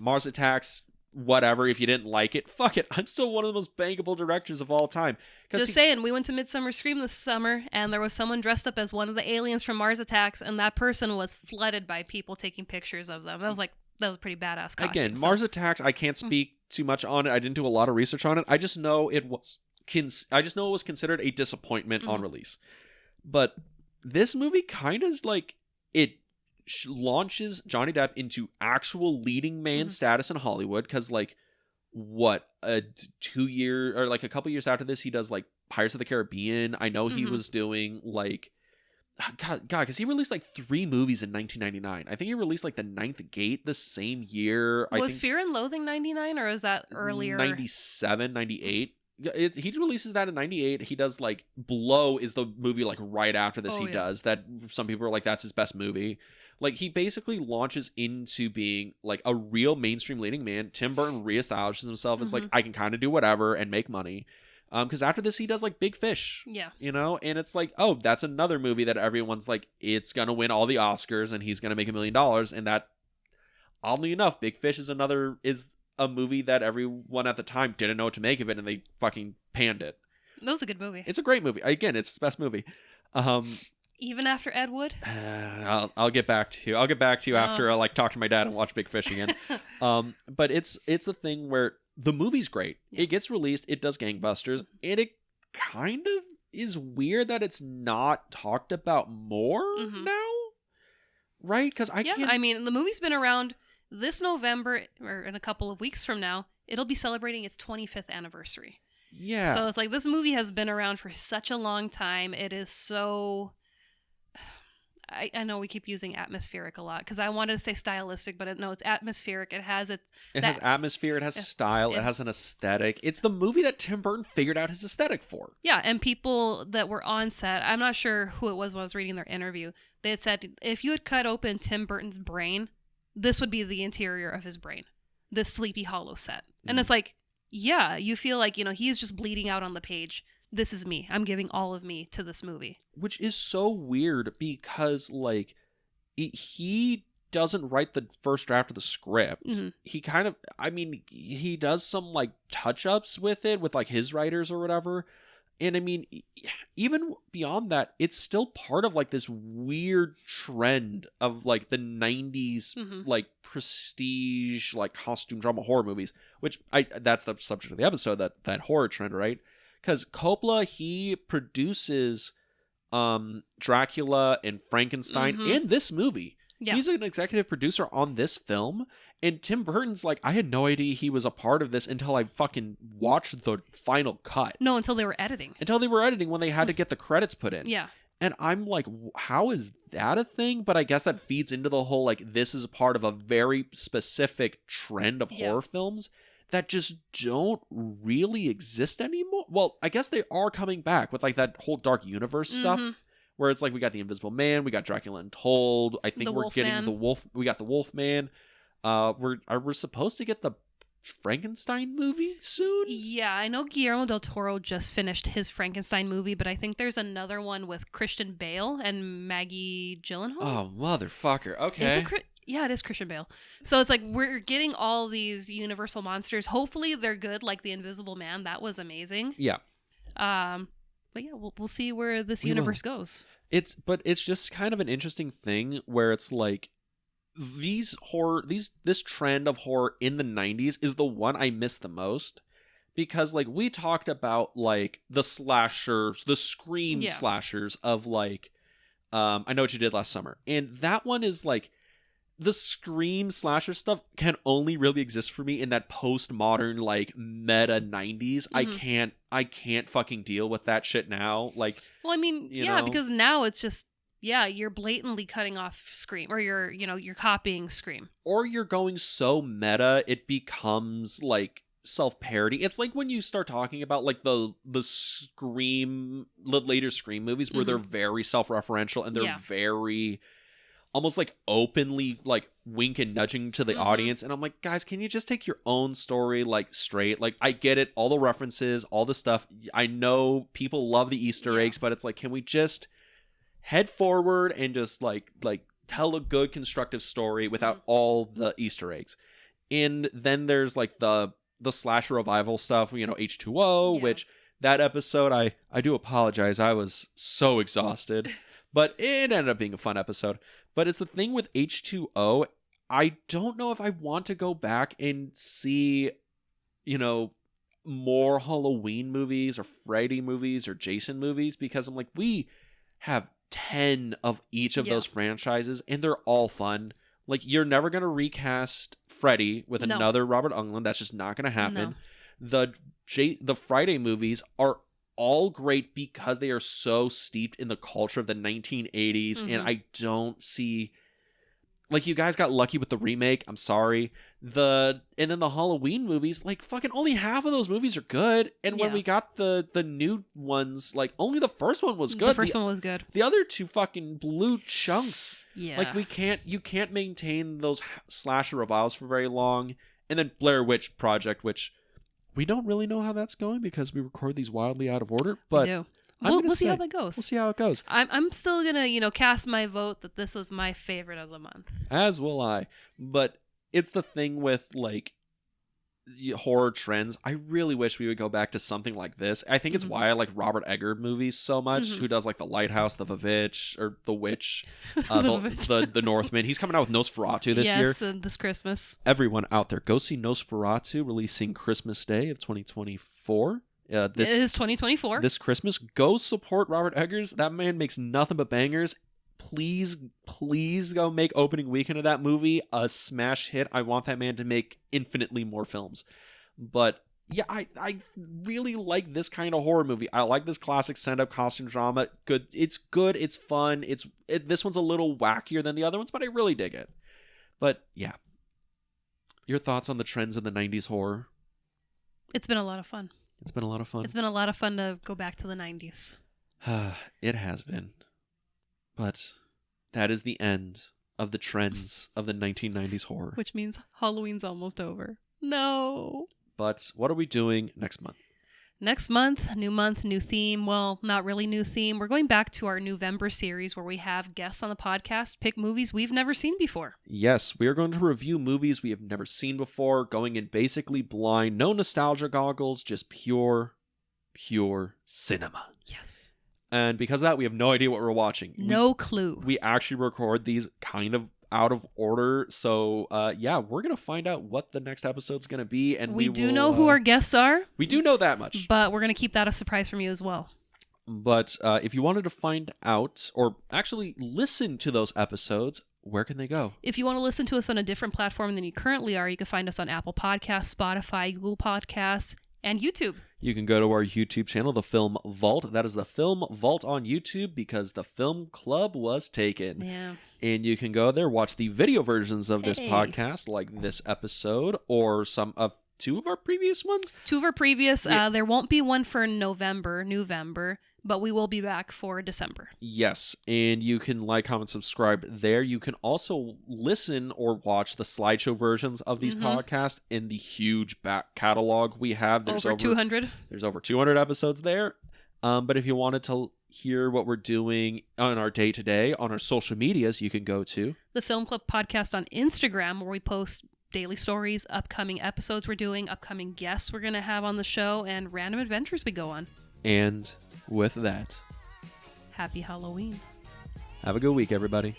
Mars Attacks. Whatever, if you didn't like it, fuck it. I'm still one of the most bankable directors of all time. Just saying, we went to Midsummer Scream this summer, and there was someone dressed up as one of the aliens from Mars Attacks, and that person was flooded by people taking pictures of them. That was a pretty badass costume. Again, Mars Attacks, I can't speak too much on it. I didn't do a lot of research on it. I just know it was considered a disappointment on release. But this movie kind of is like, it launches Johnny Depp into actual leading man status in Hollywood, because like a 2 year or like a couple years after this he does like Pirates of the Caribbean. I know he was doing like God, because he released like 3 movies in 1999. I think he released like The Ninth Gate the same year. Was Fear and Loathing 99 or was that earlier? 97, 98. He releases that in 98. He does like Blow is the movie like right after this does that. Some people are like, that's his best movie. Like, he basically launches into being like a real mainstream leading man. Tim Burton reestablishes himself as like, I can kind of do whatever and make money. Because after this, he does like Big Fish. Yeah. And it's like, oh, that's another movie that everyone's like, it's going to win all the Oscars and he's going to make $1 million. And that, oddly enough, Big Fish is a movie that everyone at the time didn't know what to make of it, and they fucking panned it. That was a good movie. It's a great movie. Again, it's the best movie. Even after Ed Wood? I'll get back to you. I'll get back to you after I like talk to my dad and watch Big Fish again. But it's a thing where the movie's great. Yeah. It gets released. It does gangbusters, and it kind of is weird that it's not talked about more now, right? Because I mean, the movie's been around. This November, or in a couple of weeks from now, it'll be celebrating its 25th anniversary. Yeah. So it's like this movie has been around for such a long time. It is so... I know we keep using atmospheric a lot because I wanted to say stylistic, but no, it's atmospheric. It has has atmosphere. It has style. It has an aesthetic. It's the movie that Tim Burton figured out his aesthetic for. Yeah, and people that were on set, I'm not sure who it was when I was reading their interview, they had said if you had cut open Tim Burton's brain, this would be the interior of his brain, this Sleepy Hollow set. And it's like, yeah, you feel like, he's just bleeding out on the page. This is me. I'm giving all of me to this movie. Which is so weird because, like, he doesn't write the first draft of the script. He kind of, he does some, like, touch-ups with it, with, like, his writers or whatever. And, I mean, even beyond that, it's still part of, like, this weird trend of, like, the 90s, like, prestige, like, costume drama horror movies. Which, that's the subject of the episode, that horror trend, right? Because Coppola, he produces Dracula and Frankenstein in this movie. Yeah. He's an executive producer on this film. And Tim Burton's like, I had no idea he was a part of this until I fucking watched the final cut. No, until they were editing. Until they were editing when they had to get the credits put in. Yeah. And I'm like, how is that a thing? But I guess that feeds into the whole, like, this is part of a very specific trend of horror films that just don't really exist anymore. Well, I guess they are coming back with, like, that whole Dark Universe stuff, where it's like we got the Invisible Man, we got Dracula Untold. I think we're getting the Wolf. We got the Wolfman. We're supposed to get the Frankenstein movie soon. Yeah, I know Guillermo del Toro just finished his Frankenstein movie, but I think there's another one with Christian Bale and Maggie Gyllenhaal. Oh, motherfucker! Okay. Yeah, it is Christian Bale. So it's like we're getting all these Universal monsters. Hopefully they're good, like the Invisible Man. That was amazing. Yeah. But yeah, we'll see where this universe goes. It's just kind of an interesting thing where it's like this trend of horror in the 90s is the one I miss the most. Because, like, we talked about, like, the slashers, the Scream slashers of, like, I Know What You Did Last Summer. And that one is, like, the Scream slasher stuff can only really exist for me in that postmodern, like, meta 90s. I can't fucking deal with that shit now. Like, well, I mean, because now it's just, you're blatantly cutting off Scream, or you're copying Scream. Or you're going so meta, it becomes, like, self-parody. It's like when you start talking about, like, the later Scream movies where they're very self-referential and they're very almost, like, openly, like, wink and nudging to the audience. And I'm like, guys, can you just take your own story, like, straight? Like, I get it, all the references, all the stuff. I know people love the Easter eggs, but it's like, can we just head forward and just, like tell a good constructive story without all the Easter eggs? And then there's, like, the slasher revival stuff, H2O, which that episode, I do apologize. I was so exhausted, but it ended up being a fun episode. But it's the thing with H2O, I don't know if I want to go back and see, more Halloween movies or Freddy movies or Jason movies, because I'm like, we have 10 of each of those franchises and they're all fun. Like, you're never going to recast Freddy with another Robert Englund. That's just not going to happen. No. The Friday movies are all great because they are so steeped in the culture of the 1980s. And I don't see, like, you guys got lucky with the remake. I'm sorry. And then the Halloween movies, like, fucking only half of those movies are good. And when we got the new ones, like, only the first one was good. The first one was good. The other two fucking blew chunks. Yeah. Like, you can't maintain those slasher revivals for very long. And then Blair Witch Project, which we don't really know how that's going because we record these wildly out of order. But we do. We'll see how that goes. We'll see how it goes. I'm still gonna, cast my vote that this was my favorite of the month. As will I. But it's the thing with, like, horror trends, I really wish we would go back to something like this. I think it's why I like Robert Eggers movies so much, who does like The Lighthouse, The Witch, the Northman. He's coming out with Nosferatu this year. Yes, and this Christmas. Everyone out there, go see Nosferatu, releasing Christmas Day of 2024. It is 2024. This Christmas, go support Robert Eggers. That man makes nothing but bangers. Please go make opening weekend of that movie a smash hit. I want that man to make infinitely more films. But yeah, I really like this kind of horror movie. I like this classic stand-up costume drama. Good. It's fun. This one's a little wackier than the other ones, but I really dig it. But yeah. Your thoughts on the trends in the 90s horror? It's been a lot of fun. It's been a lot of fun. It's been a lot of fun to go back to the 90s. It has been. But that is the end of the trends of the 1990s horror. Which means Halloween's almost over. No. But what are we doing next month? Next month, new theme. Well, not really new theme. We're going back to our November series where we have guests on the podcast pick movies we've never seen before. Yes, we are going to review movies we have never seen before, going in basically blind, no nostalgia goggles, just pure cinema. Yes. And because of that, we have no idea what we're watching. No clue. We actually record these kind of out of order. So, yeah, we're going to find out what the next episode's going to be. And we do know who our guests are. We do know that much. But we're going to keep that a surprise from you as well. But if you wanted to find out or actually listen to those episodes, where can they go? If you want to listen to us on a different platform than you currently are, you can find us on Apple Podcasts, Spotify, Google Podcasts, and YouTube. You can go to our YouTube channel, The Film Vault. That is The Film Vault on YouTube because the film club was taken. Yeah. And you can go there, watch the video versions of this podcast, like this episode, or two of our previous ones. Two of our previous. Yeah. There won't be one for November, but we will be back for December. Yes, and you can like, comment, subscribe there. You can also listen or watch the slideshow versions of these podcasts in the huge back catalog we have. There's over 200. There's over 200 episodes there. But if you wanted to hear what we're doing on our day-to-day on our social medias, you can go to the Film Club Podcast on Instagram, where we post daily stories, upcoming episodes we're doing, upcoming guests we're going to have on the show, and random adventures we go on. And with that, happy Halloween. Have a good week, everybody.